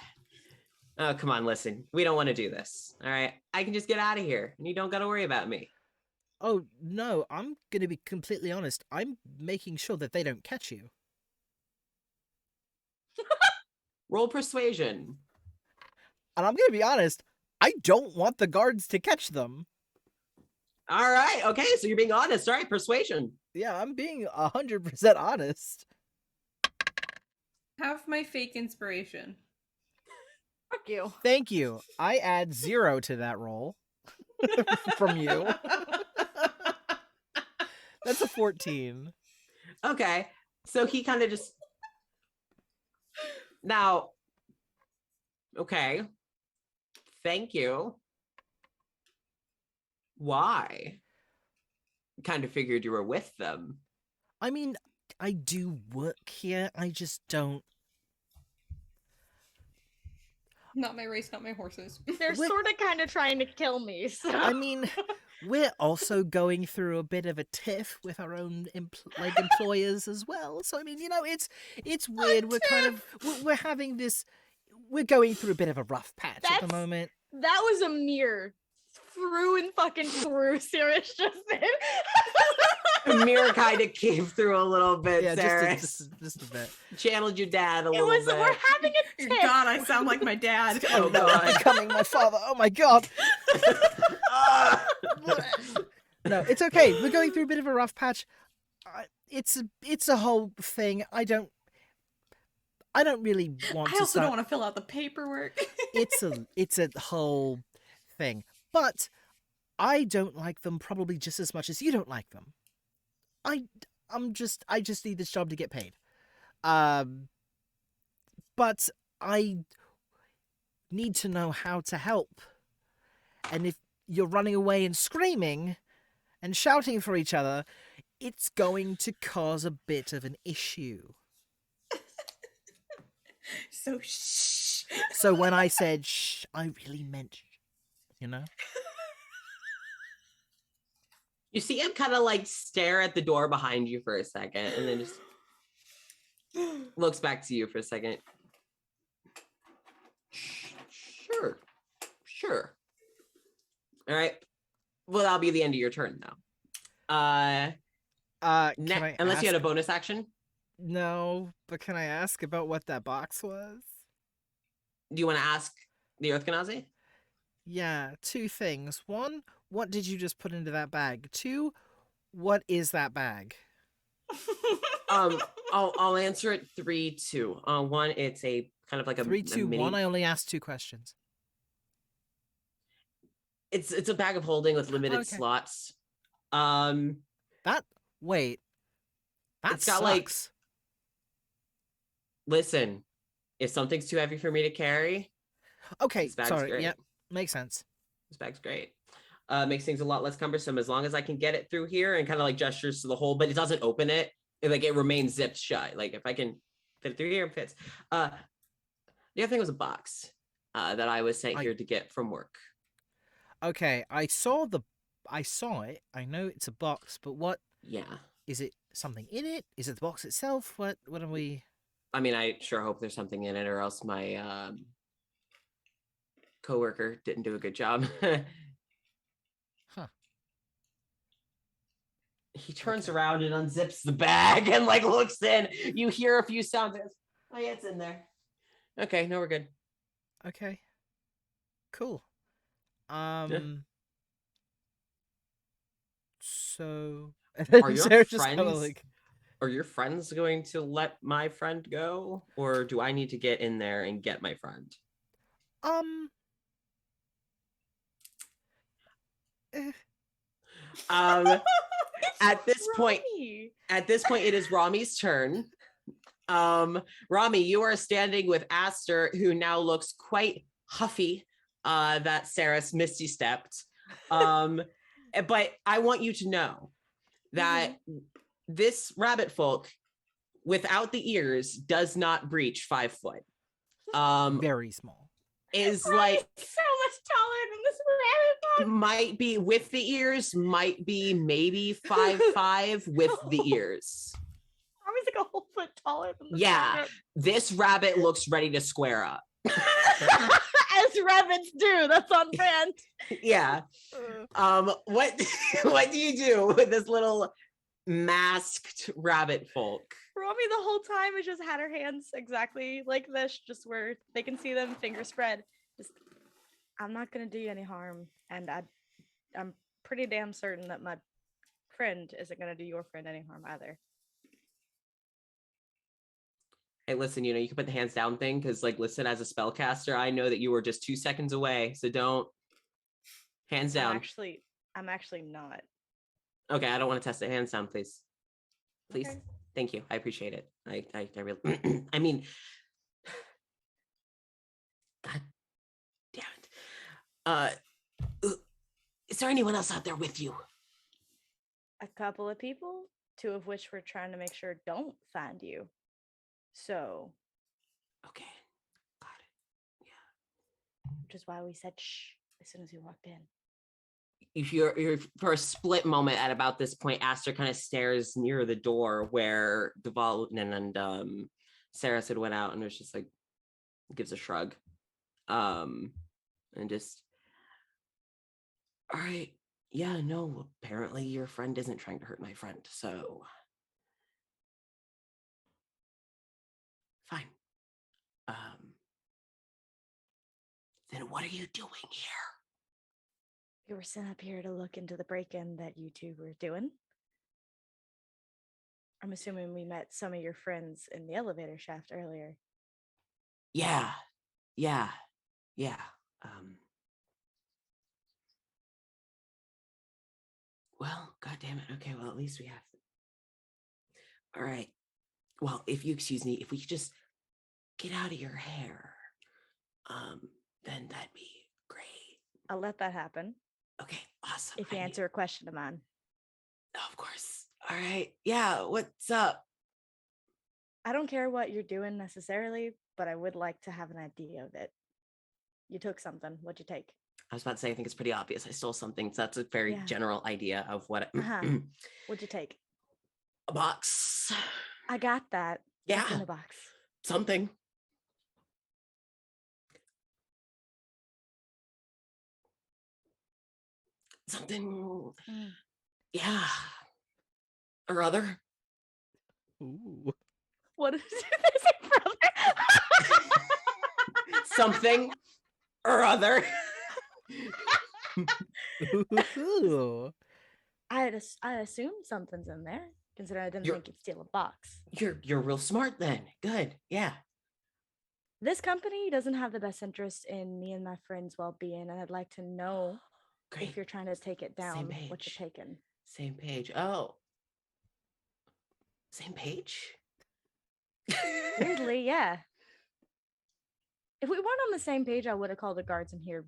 "Oh, come on, listen. We don't want to do this. All right, I can just get out of here, and you don't got to worry about me." Oh, no, I'm going to be completely honest. I'm making sure that they don't catch you. Roll persuasion. And I'm going to be honest, I don't want the guards to catch them. All right. Okay, so you're being honest. All right, persuasion. Yeah, I'm being 100% honest. my fake inspiration. Fuck you. Thank you. I add 0 to that roll from you. That's a 14. Okay. So he kind of just now. Okay. Thank you. Why? Kind of figured you were with them. I mean, I do work here. I just don't. Not my race, not my horses. They're We're- sort of kind of trying to kill me. So I mean, we're also going through a bit of a tiff with our own employers as well. So I mean, you know, it's weird. We're kind of we're having this. We're going through a bit of a rough patch at the That's- moment. that was a mirror through and fucking through. Cirrus just did. The mirror kind of came through a little bit, Yeah, Sarah. just a bit. Channeled your dad a It little was. bit. We're having a tiff. God, I sound like my dad. Oh, no, God. I'm becoming my father. Oh my god. Ah! No, it's okay. We're going through a bit of a rough patch. It's a whole thing. I don't really want I to also start. don't want to fill out the paperwork. It's a whole thing. But I don't like them probably just as much as you don't like them. I just need this job to get paid. But I need to know how to help. And if you're running away and screaming and shouting for each other, it's going to cause a bit of an issue. So shh. So when I said shh, I really meant shh, you know? You see him kind of like stare at the door behind you for a second and then just looks back to you for a second. Sure. All right. Well, that'll be the end of your turn now. Can I Unless you had ask- a bonus action. No, but can I ask about what that box was? Do you want to ask the Earth Genasi? Yeah, 2 things. 1, what did you just put into that bag? 2, what is that bag? I'll answer it 3-2. 1, it's a kind of like a 3, 2, mini... 1. I only asked 2 questions. It's a bag of holding with limited Okay. slots. Wait. That It's got, like- sucks. Listen, if something's too heavy for me to carry, Okay, this bag's sorry. great. Yep, makes sense. This bag's great. Makes things a lot less cumbersome as long as I can get it through here and kind of like gestures to the hole, but it doesn't open it. It remains zipped shut. Like if I can fit it through here, it fits. The other thing was a box that I was sent here to get from work. Okay, I saw it. I know it's a box, but what Yeah. is it? Something in it? Is it the box itself? What are we? I mean, I sure hope there's something in it, or else my coworker didn't do a good job. Huh. He turns around and unzips the bag and like looks in. You hear a few sounds. Oh yeah, it's in there. Okay, no, we're good. Okay. Cool. So Are your Sarah just kinda friends- like, Are your friends going to let my friend go, or do I need to get in there and get my friend? At this point, Romy. it is Rami's turn. Rami, you are standing with Aster, who now looks quite huffy. That Saris misty stepped. But I want you to know that this rabbit folk, without the ears, does not breach 5 foot. very small. Is Rommy's like so much taller than this rabbit. might be with the ears, might be maybe 5'5" with the ears. Rommy's like a whole foot taller than this Yeah. rabbit. This rabbit looks ready to square up. As rabbits do. That's on brand. Yeah. What do you do with this little masked rabbit folk? Romy the whole time has just had her hands exactly like this, just where they can see them, fingers spread. Just, I'm not gonna do you any harm, and I'm pretty damn certain that my friend isn't gonna do your friend any harm either. Hey, listen, you can put the hands down thing because, like, listen, as a spellcaster, I know that you were just 2 seconds away, so don't. Hands down. I'm actually not. Okay, I don't want to test it. Hands down, please. Please. Okay. Thank you. I appreciate it. I really. I mean, God damn it. Is there anyone else out there with you? A couple of people, 2 of which we're trying to make sure don't find you. So. Okay, got it. Yeah. Which is why we said shh as soon as we walked in. If you're for a split moment at about this point, Aster kind of stares near the door where Duval and Sarah had went out and was just like, gives a shrug. And just, all right, yeah, no, apparently your friend isn't trying to hurt my friend, so fine. Then what are you doing here? We were sent up here to look into the break-in that you 2 were doing. I'm assuming we met some of your friends in the elevator shaft earlier. Yeah. Well, God damn it. Okay, well, at least we have. All right. Well, if you excuse me, if we could just get out of your hair, then that'd be great. I'll let that happen. Okay, awesome. If you answer a question of mine. Of course. All right. Yeah, what's up? I don't care what you're doing necessarily, but I would like to have an idea of it. You took something. What'd you take? I was about to say, I think it's pretty obvious. I stole something. So that's a very general idea of what. What'd you take? A box. I got that. Yeah. What's in the box? Something. Something. Yeah. Or other. Ooh. What is it, brother? Something or other. Ooh. I assumed something's in there, considering I didn't think you'd steal a box. You're real smart then. Good. Yeah. This company doesn't have the best interest in me and my friends' well-being, and I'd like to know if you're trying to take it down, what you're taking. Same page. Oh. Same page? Weirdly, yeah. If we weren't on the same page, I would have called the guards in here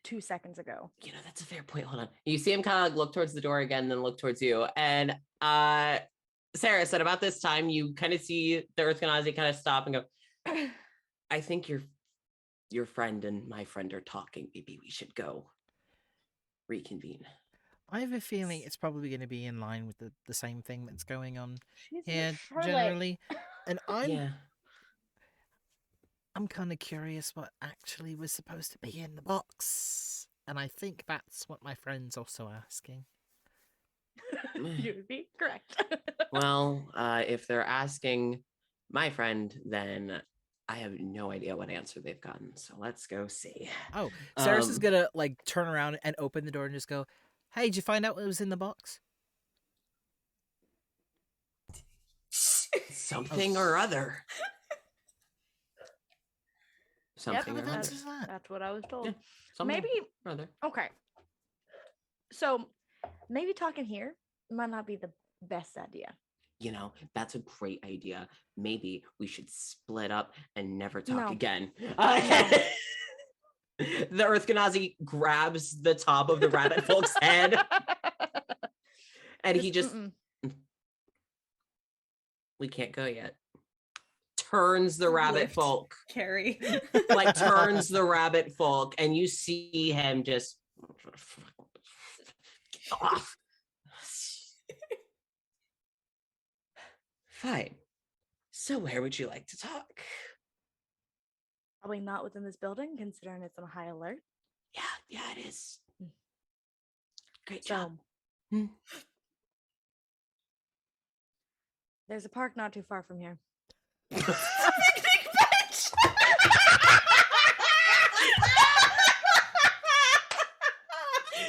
2 seconds ago. That's a fair point. Hold on. You see him kind of like look towards the door again, then look towards you. And Sarah said about this time, you kind of see the Earthganazi kind of stop and go, I think your friend and my friend are talking. Maybe we should go reconvene. I have a feeling it's probably going to be in line with the same thing that's going on She's here generally. And I'm kind of curious what actually was supposed to be in the box. And I think that's what my friend's also asking. You would be correct. Well, if they're asking my friend, then I have no idea what answer they've gotten. So let's go see. Oh, Saris is going to like turn around and open the door and just go, hey, did you find out what was in the box? Something or other. Something or other. That's what I was told. Yeah, maybe or other. Okay. So maybe talking here might not be the best idea. That's a great idea. Maybe we should split up and never talk No. again. The Earthganazi grabs the top of the rabbit folk's head. And he just... We can't go yet. Turns the rabbit folk. Carrie. Like turns the rabbit folk. And you see him just... off. Fine. So where would you like to talk? Probably not within this building, considering it's on high alert. Yeah, it is. Great So, job. There's a park not too far from here. Big bitch.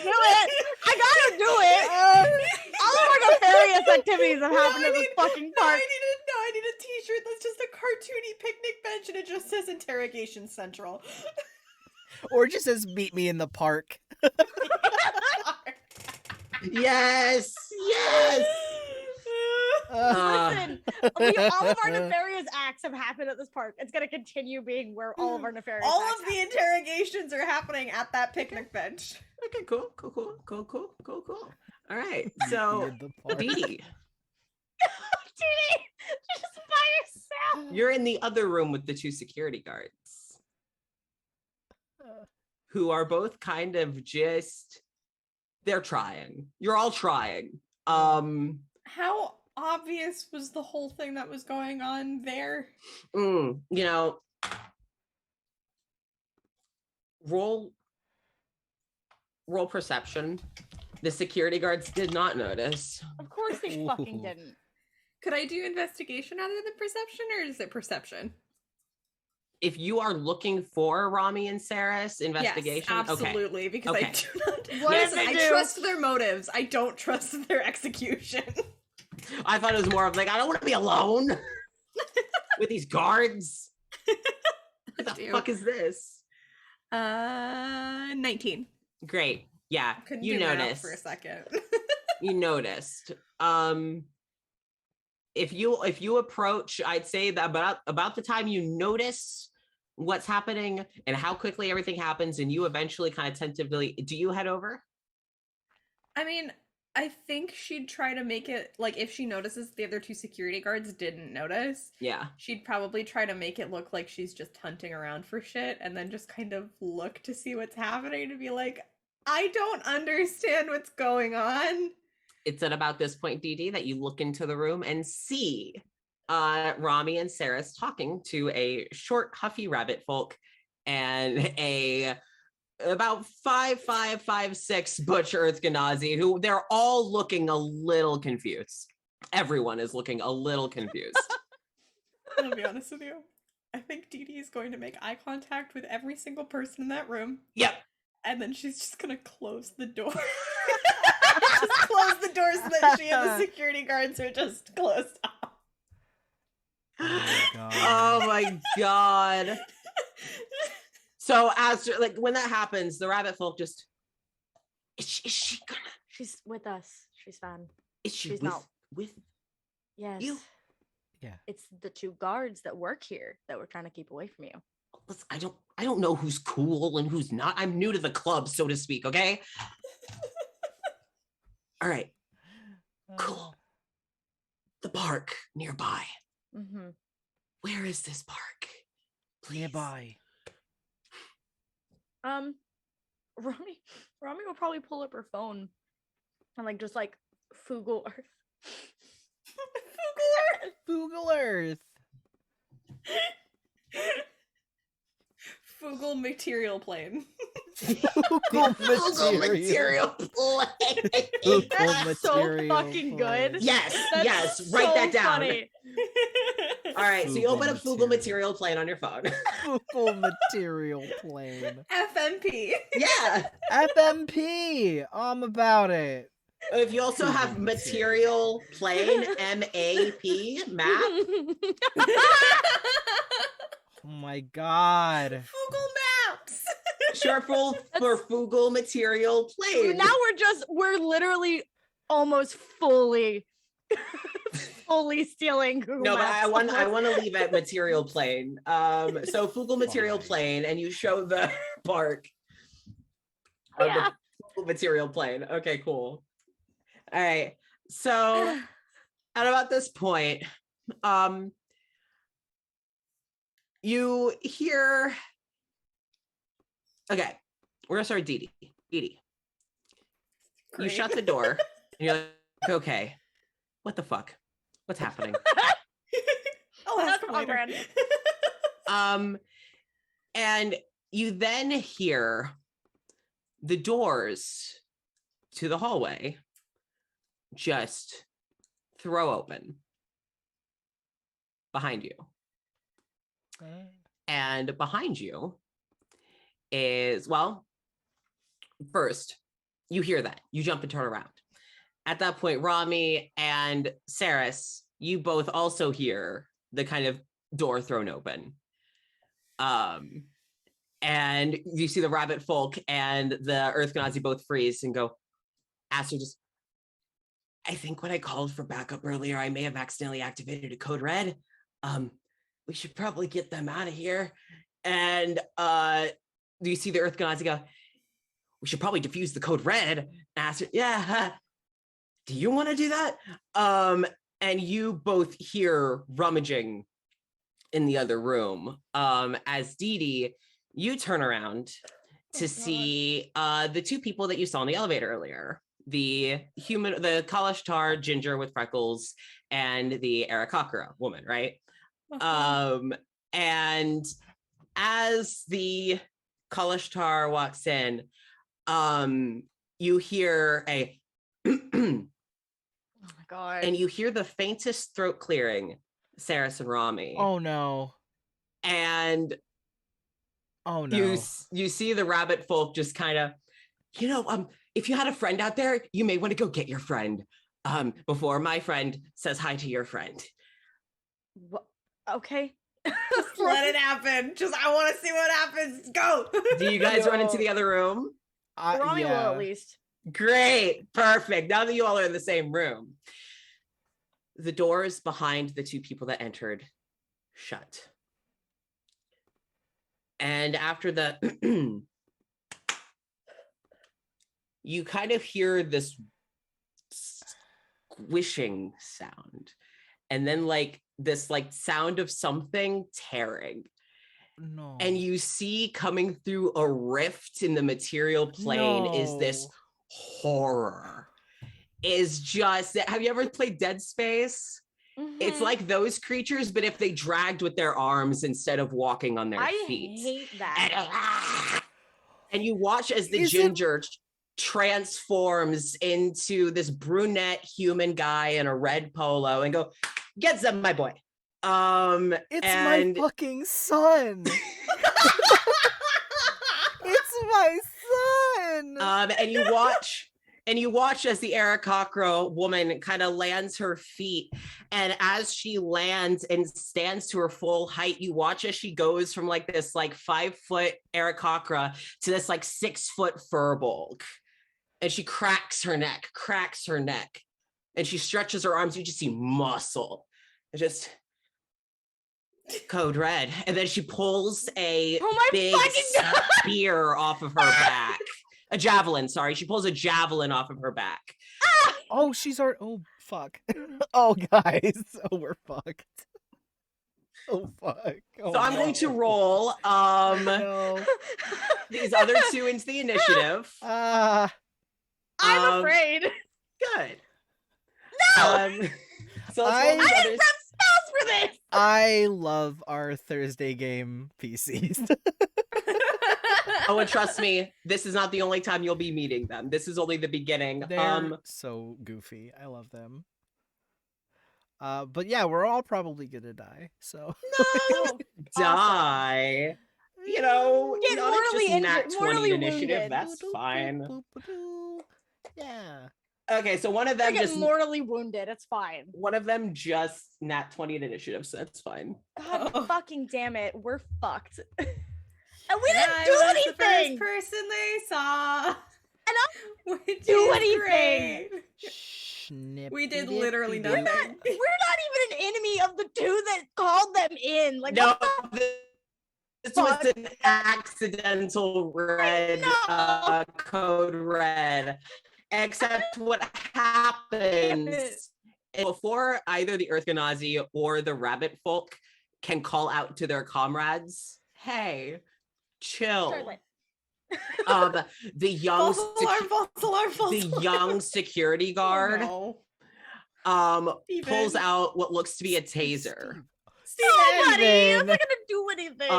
Do it! I gotta do it! All of our nefarious activities have happened in this fucking park. I need a t-shirt that's just a cartoony imagine it just says Interrogation Central. Or it just says meet me in the park. Yes, yes. Listen, all of our nefarious acts have happened at this park. It's gonna continue being where all of our nefarious all acts of the interrogations are happening at that picnic bench. Okay, cool. All right, so Near the park. Dee Dee, Dee Dee, just by yourself. you're in the other room with the two security guards, who are both kind of just, they're trying. You're all trying. How obvious was the whole thing that was going on there? You know, roll perception. The security guards did not notice. Of course they fucking Ooh. didn't. Could I do investigation other than perception, or is it perception? If you are looking for Rami and Saris, investigation. Yes, absolutely, because I Okay. do not. What did Listen, they I do? trust their motives. I don't trust their execution. I thought it was more of like, I don't want to be alone with these guards. What the do. fuck is this? 19. Great. Yeah, Couldn't you do math noticed. for a second. You noticed. If you approach, I'd say that about the time you notice what's happening and how quickly everything happens, and you eventually kind of tentatively, do you head over? I mean, I think she'd try to make it like if she notices the other two security guards didn't notice, Yeah. she'd probably try to make it look like she's just hunting around for shit and then just kind of look to see what's happening to be like, I don't understand what's going on. It's at about this point, Dee Dee, that you look into the room and see Rami and Saris talking to a short, huffy rabbit folk and a about 5'5", 5'6" Butch Earth Ganazi, who they're all looking a little confused. Everyone is looking a little confused. I'm gonna be honest with you. I think Dee Dee is going to make eye contact with every single person in that room. Yep. And then she's just gonna close the door. Just close the door so that she and the security guards are just closed off. Oh my god. So as like when that happens, the rabbit folk just is she gonna She's with us. She's fine. is she She's with not. with Yes. you? Yeah. It's the two guards that work here that we're trying to keep away from you. Listen, I don't know who's cool and who's not. I'm new to the club, so to speak, okay? All right. Cool. The park nearby. Mm-hmm. Where is this park? Please. Nearby. Rami will probably pull up her phone and like just like Google Earth. Google Earth. Fugal material plane. Google Google material plane. That's so fucking good. Yes, That's yes. Write that down. funny. All right, so you open up Fugal Fugal material. material plane on your phone. Google material plane. FMP. Yeah. FMP. I'm about it. If you also have Fugal material plane, MAP, map. Oh my god. Fugal maps. Short for Fugal material plane. Now we're literally almost fully stealing Google No, but Maps. I want to leave at material plane. So Fugal material Fine. plane, and you show the park. of Yeah. The Fugal material plane. Okay, cool. All right. So at about this point, you hear. Okay, we're gonna start with Dee Dee. Dee Dee. You Great. shut the door, and you're like, okay, what the fuck? What's happening? I'll ask That's him on later. brand. And you then hear the doors to the hallway just throw open behind you. And behind you is, well, first, you hear that. You jump and turn around. At that point, Rami and Saris, you both also hear the kind of door thrown open. And you see the rabbit folk and the Earth Gnazi both freeze and go, Aster just, I think when I called for backup earlier, I may have accidentally activated a code red. We should probably get them out of here. And you see the Earth Gnazi go, we should probably defuse the code red. Aster, yeah, do you want to do that? And you both hear rummaging in the other room. As Dee Dee, you turn around to see the two people that you saw in the elevator earlier. The Kalashtar ginger with freckles and the Aarakocra woman, right? And as the Kalashtar walks in, you hear a Oh my god. and you hear the faintest throat clearing, Saris and Rami. Oh no. And Oh no. you see the rabbit folk just kind of, if you had a friend out there, you may want to go get your friend before my friend says hi to your friend. Okay. Just let it happen. I want to see what happens. Go. Do you guys run into the other room? Rami will at least. Great. Perfect. Now that you all are in the same room. The doors behind the two people that entered shut. And after the you kind of hear this squishing sound. And then this sound of something tearing. No. And you see coming through a rift in the material plane is this horror. Is just, have you ever played Dead Space? It's like those creatures, but if they dragged with their arms instead of walking on their feet. I hate that. And you watch as the ginger transforms into this brunette human guy in a red polo and go, get some, my boy. It's my fucking son. It's my son. And you watch as the Aarakocra woman kind of lands her feet. And as she lands and stands to her full height, you watch as she goes from this 5-foot Aarakocra to this 6-foot furbolg. And she cracks her neck. And she stretches her arms. You just see muscle. And just code red. And then she pulls a big spear off of her back. A javelin, sorry. She pulls a javelin off of her back. Oh, she's our. Oh, fuck. Oh, guys. Oh, we're fucked. Oh, fuck. Oh, so I'm going to roll these other two into the initiative. I'm afraid. Good. No! So I didn't prep spells for this! I love our Thursday game PCs. Oh, and trust me, this is not the only time you'll be meeting them. This is only the beginning. They're so goofy. I love them. But yeah, we're all probably gonna die. So no, die. Get morally injured, morally initiative. Wounded. That's fine. Yeah. Okay, so one of them just mortally wounded. It's fine. One of them just nat 20 in initiative, so that's fine. God fucking damn it, we're fucked. And we didn't do anything. The first person they saw. And I do anything. We did literally nothing. We're not even an enemy of the two that called them in. No, this was an accidental red code red. Except what happens before either the Earth Gnazi or the rabbit folk can call out to their comrades, hey, chill. The young young security guard pulls out what looks to be a taser. Nobody! I'm not gonna do anything.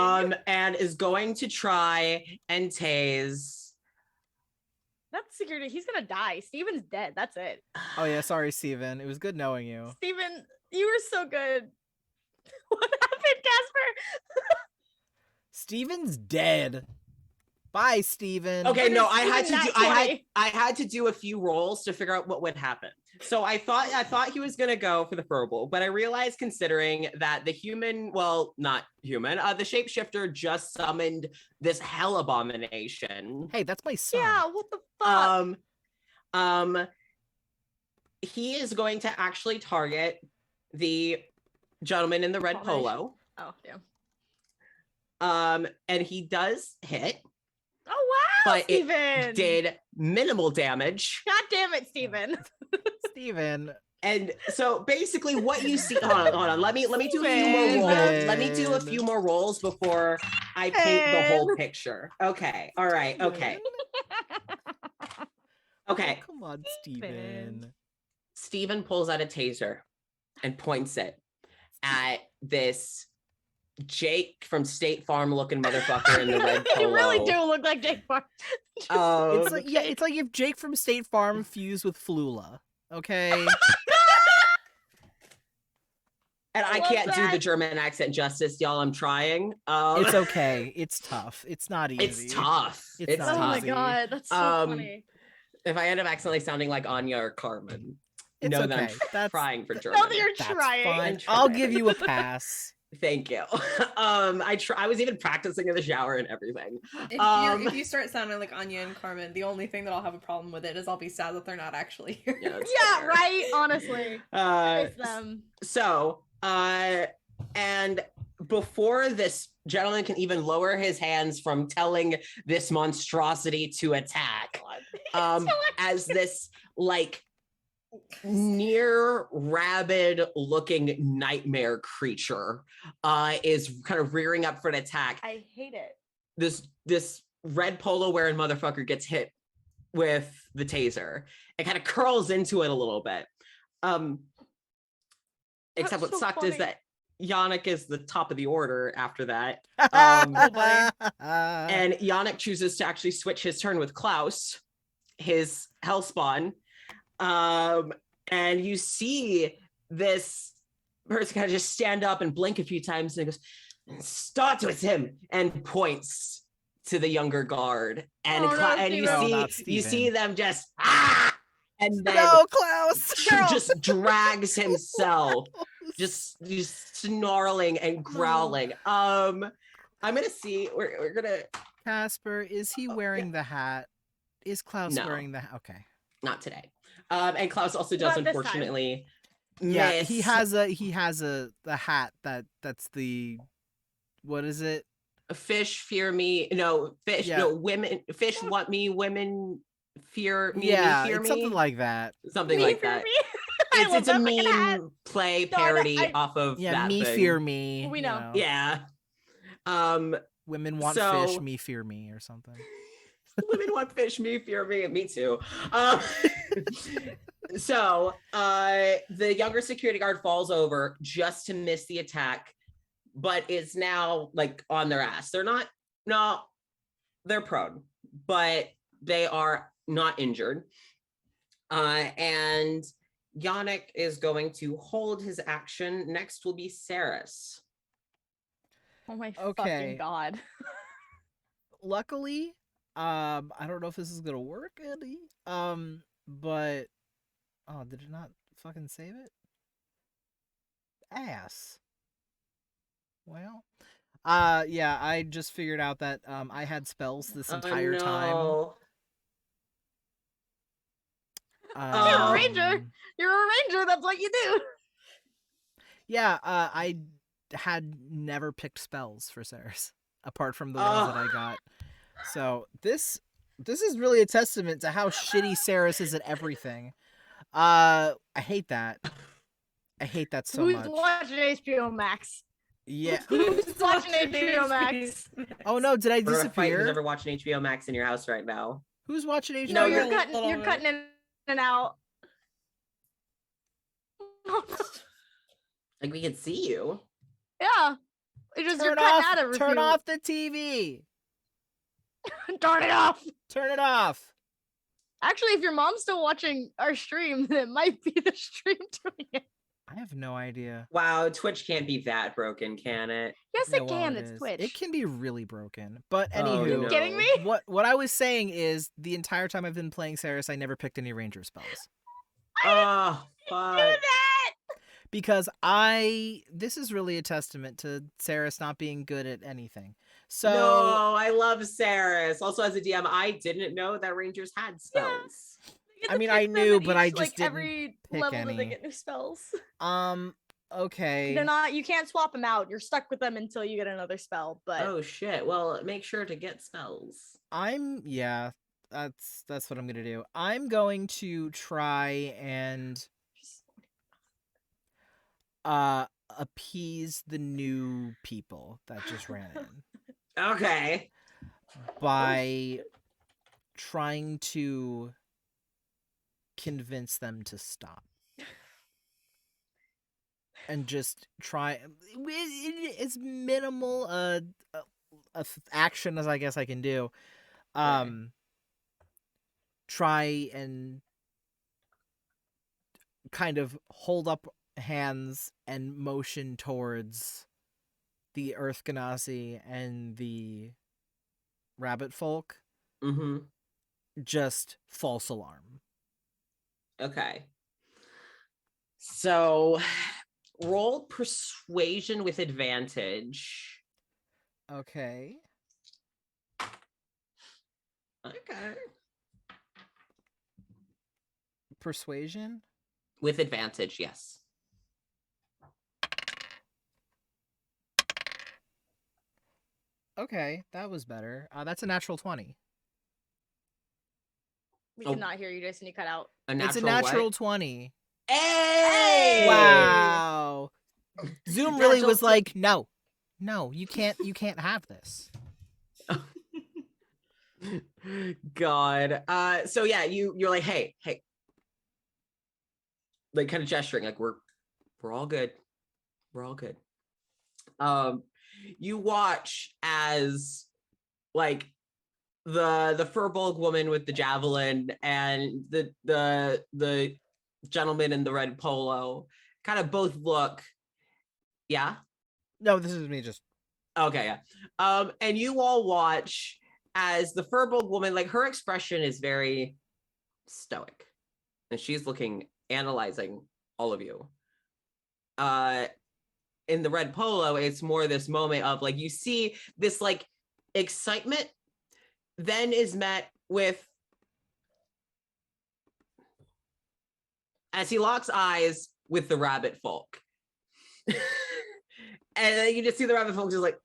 And is going to try and tase. That's security. He's gonna die. Steven's dead. That's it. Oh yeah, sorry, Steven. It was good knowing you. Steven, you were so good. What happened, Casper? Steven's dead. Bye, Steven. Okay, no, I had to do a few rolls to figure out what would happen. So I thought he was gonna go for the verbal, but I realized considering that the human, well, not human, the shapeshifter just summoned this hell abomination. Hey, that's my son. Yeah, what the fuck? He is going to actually target the gentleman in the red polo. Oh, damn. And he does hit. Oh, wow, but Steven! It did minimal damage. God damn it, Steven. Steven. And so basically what you see, hold on. Let me do a few more rolls. Let me do a few more rolls before I paint the whole picture. Okay. All right. Okay. Okay. Oh, come on, Steven. Steven pulls out a taser and points it at this Jake from State Farm looking motherfucker in the red polo. You really do look like Jake Farm. It's like if Jake from State Farm fused with Flula. Okay. And I can't do the German accent justice, y'all. I'm trying. It's okay. It's tough. It's not easy. It's tough. It's not tough. Oh my god, that's so funny. If I end up accidentally sounding like Anya or Carmen, It's know okay. that I'm trying for German. Know that you're That's trying. fine. I'll give you a pass. Thank you. I was even practicing in the shower and everything. If you start sounding like Anya and Carmen, the only thing that I'll have a problem with it is I'll be sad that they're not actually here. Yeah, Yeah, right. Honestly, it's them. So, and before this gentleman can even lower his hands from telling this monstrosity to attack, as this like near rabid looking nightmare creature is kind of rearing up for an attack. I hate it. This red polo wearing motherfucker gets hit with the taser and kind of curls into it a little bit. Except what sucked is that Yannick is the top of the order after that. And Yannick chooses to actually switch his turn with Klaus, his hellspawn. And you see this person kind of just stand up and blink a few times and goes, "Start with him," and points to the younger guard. And you see them just and then Klaus just drags himself, just snarling and growling. I'm gonna see. We're gonna. Casper, is he wearing the hat? Is Klaus wearing the hat? Okay. Not today. And Klaus also does unfortunately miss. He has the hat that's the, what is it? Fish fear me. No, fish. Yeah. No, women. Fish want me. Women fear me. Yeah, fear it's me. something like that. Something like that. It's a meme play parody off of that me thing. fear me. We know. Yeah. Women want fish, me fear me, or something. Women want fish, me fear me. Me too. So the younger security guard falls over just to miss the attack, but is now like on their ass. They're prone, but they are not injured. And Yannick is going to hold his action. Next will be Saris. Oh my fucking god. Luckily, I don't know if this is gonna work, Andy. But did it not fucking save it? Ass. Well, yeah, I just figured out that I had spells this entire time. You're a ranger. You're a ranger. That's what you do. Yeah, I had never picked spells for Saris apart from the ones that I got. So this is really a testament to how shitty Saris is at everything. I hate that. I hate that so much. Who's watching HBO Max? Yeah. Who's watching HBO Max? Oh no, did I disappear? Who's ever watching HBO Max in your house right now? Who's watching HBO? No, Max? you're cutting in and out. Like we can see you. Yeah. It's just you're cutting out everything. Turn off the TV. Turn it off. Turn it off. Actually, if your mom's still watching our stream, then it might be the stream doing it. I have no idea. Wow, Twitch can't be that broken, can it? Yes, it can. It's Twitch. It can be really broken. But anywho, Are you kidding me? What I was saying is the entire time I've been playing Saris, I never picked any ranger spells. Oh, Do fuck. that. Because this is really a testament to Saris not being good at anything. So No, I love Saris. Also, as a DM, I didn't know that Rangers had spells. They get I to mean, pick I them knew, at but I each, just didn't every pick level that they any. get new spells. Okay. They're not. You can't swap them out. You're stuck with them until you get another spell. But Oh shit. Well, make sure to get spells. Yeah, that's what I'm gonna do. I'm going to try and appease the new people that just ran in Okay. by trying to convince them to stop. And just try as minimal a action as I guess I can do. Try and kind of hold up hands and motion towards the Earth Ganassi and the Rabbit Folk. Mm-hmm. Just false alarm. Okay. So roll persuasion with advantage. Okay. Okay. Persuasion? With advantage, yes. Okay, that was better. That's a natural 20. we cannot hear you, Jason. You cut out. It's a natural what? 20. Hey! Wow. Zoom really Natural was like, no, you can't have this. God. So yeah, you're like, hey, like kind of gesturing, like we're all good. We're all good. You watch as like the furbolg woman with the javelin and the gentleman in the red polo kind of both look. Yeah. No, this is me just. Okay, yeah. And you all watch as the furbolg woman, like her expression is very stoic, and she's analyzing all of you. In the red polo, it's more this moment of like you see this like excitement, then is met with as he locks eyes with the rabbit folk. And then you just see the rabbit folk just like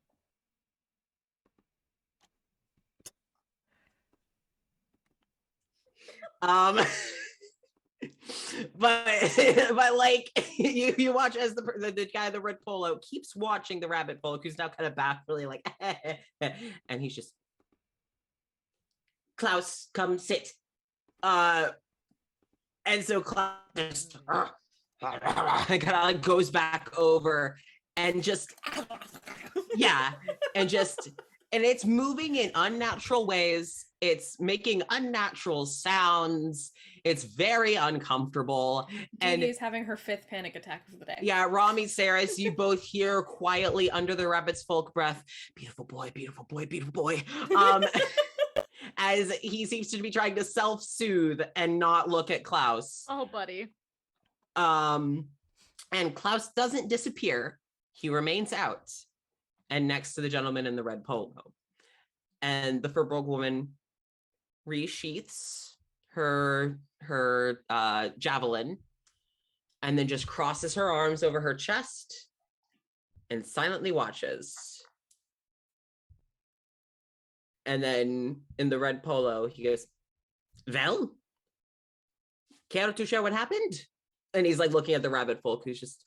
but like you watch as the guy in the red polo keeps watching the rabbit folk who's now kind of back really like and he's just Klaus, come sit. And so Klaus just kind of like goes back over and just and it's moving in unnatural ways. It's making unnatural sounds. It's very uncomfortable. And is having her 5th panic attack of the day. Yeah, Rami, Saris, you both hear quietly under the rabbit's folk breath, beautiful boy, beautiful boy, beautiful boy. As he seems to be trying to self-soothe and not look at Klaus. Oh, buddy. And Klaus doesn't disappear. He remains out and next to the gentleman in the red polo. And the furbolg woman resheaths her javelin and then just crosses her arms over her chest and silently watches. And then in the red polo, he goes, well, care to share what happened? And he's like looking at the rabbit folk who's just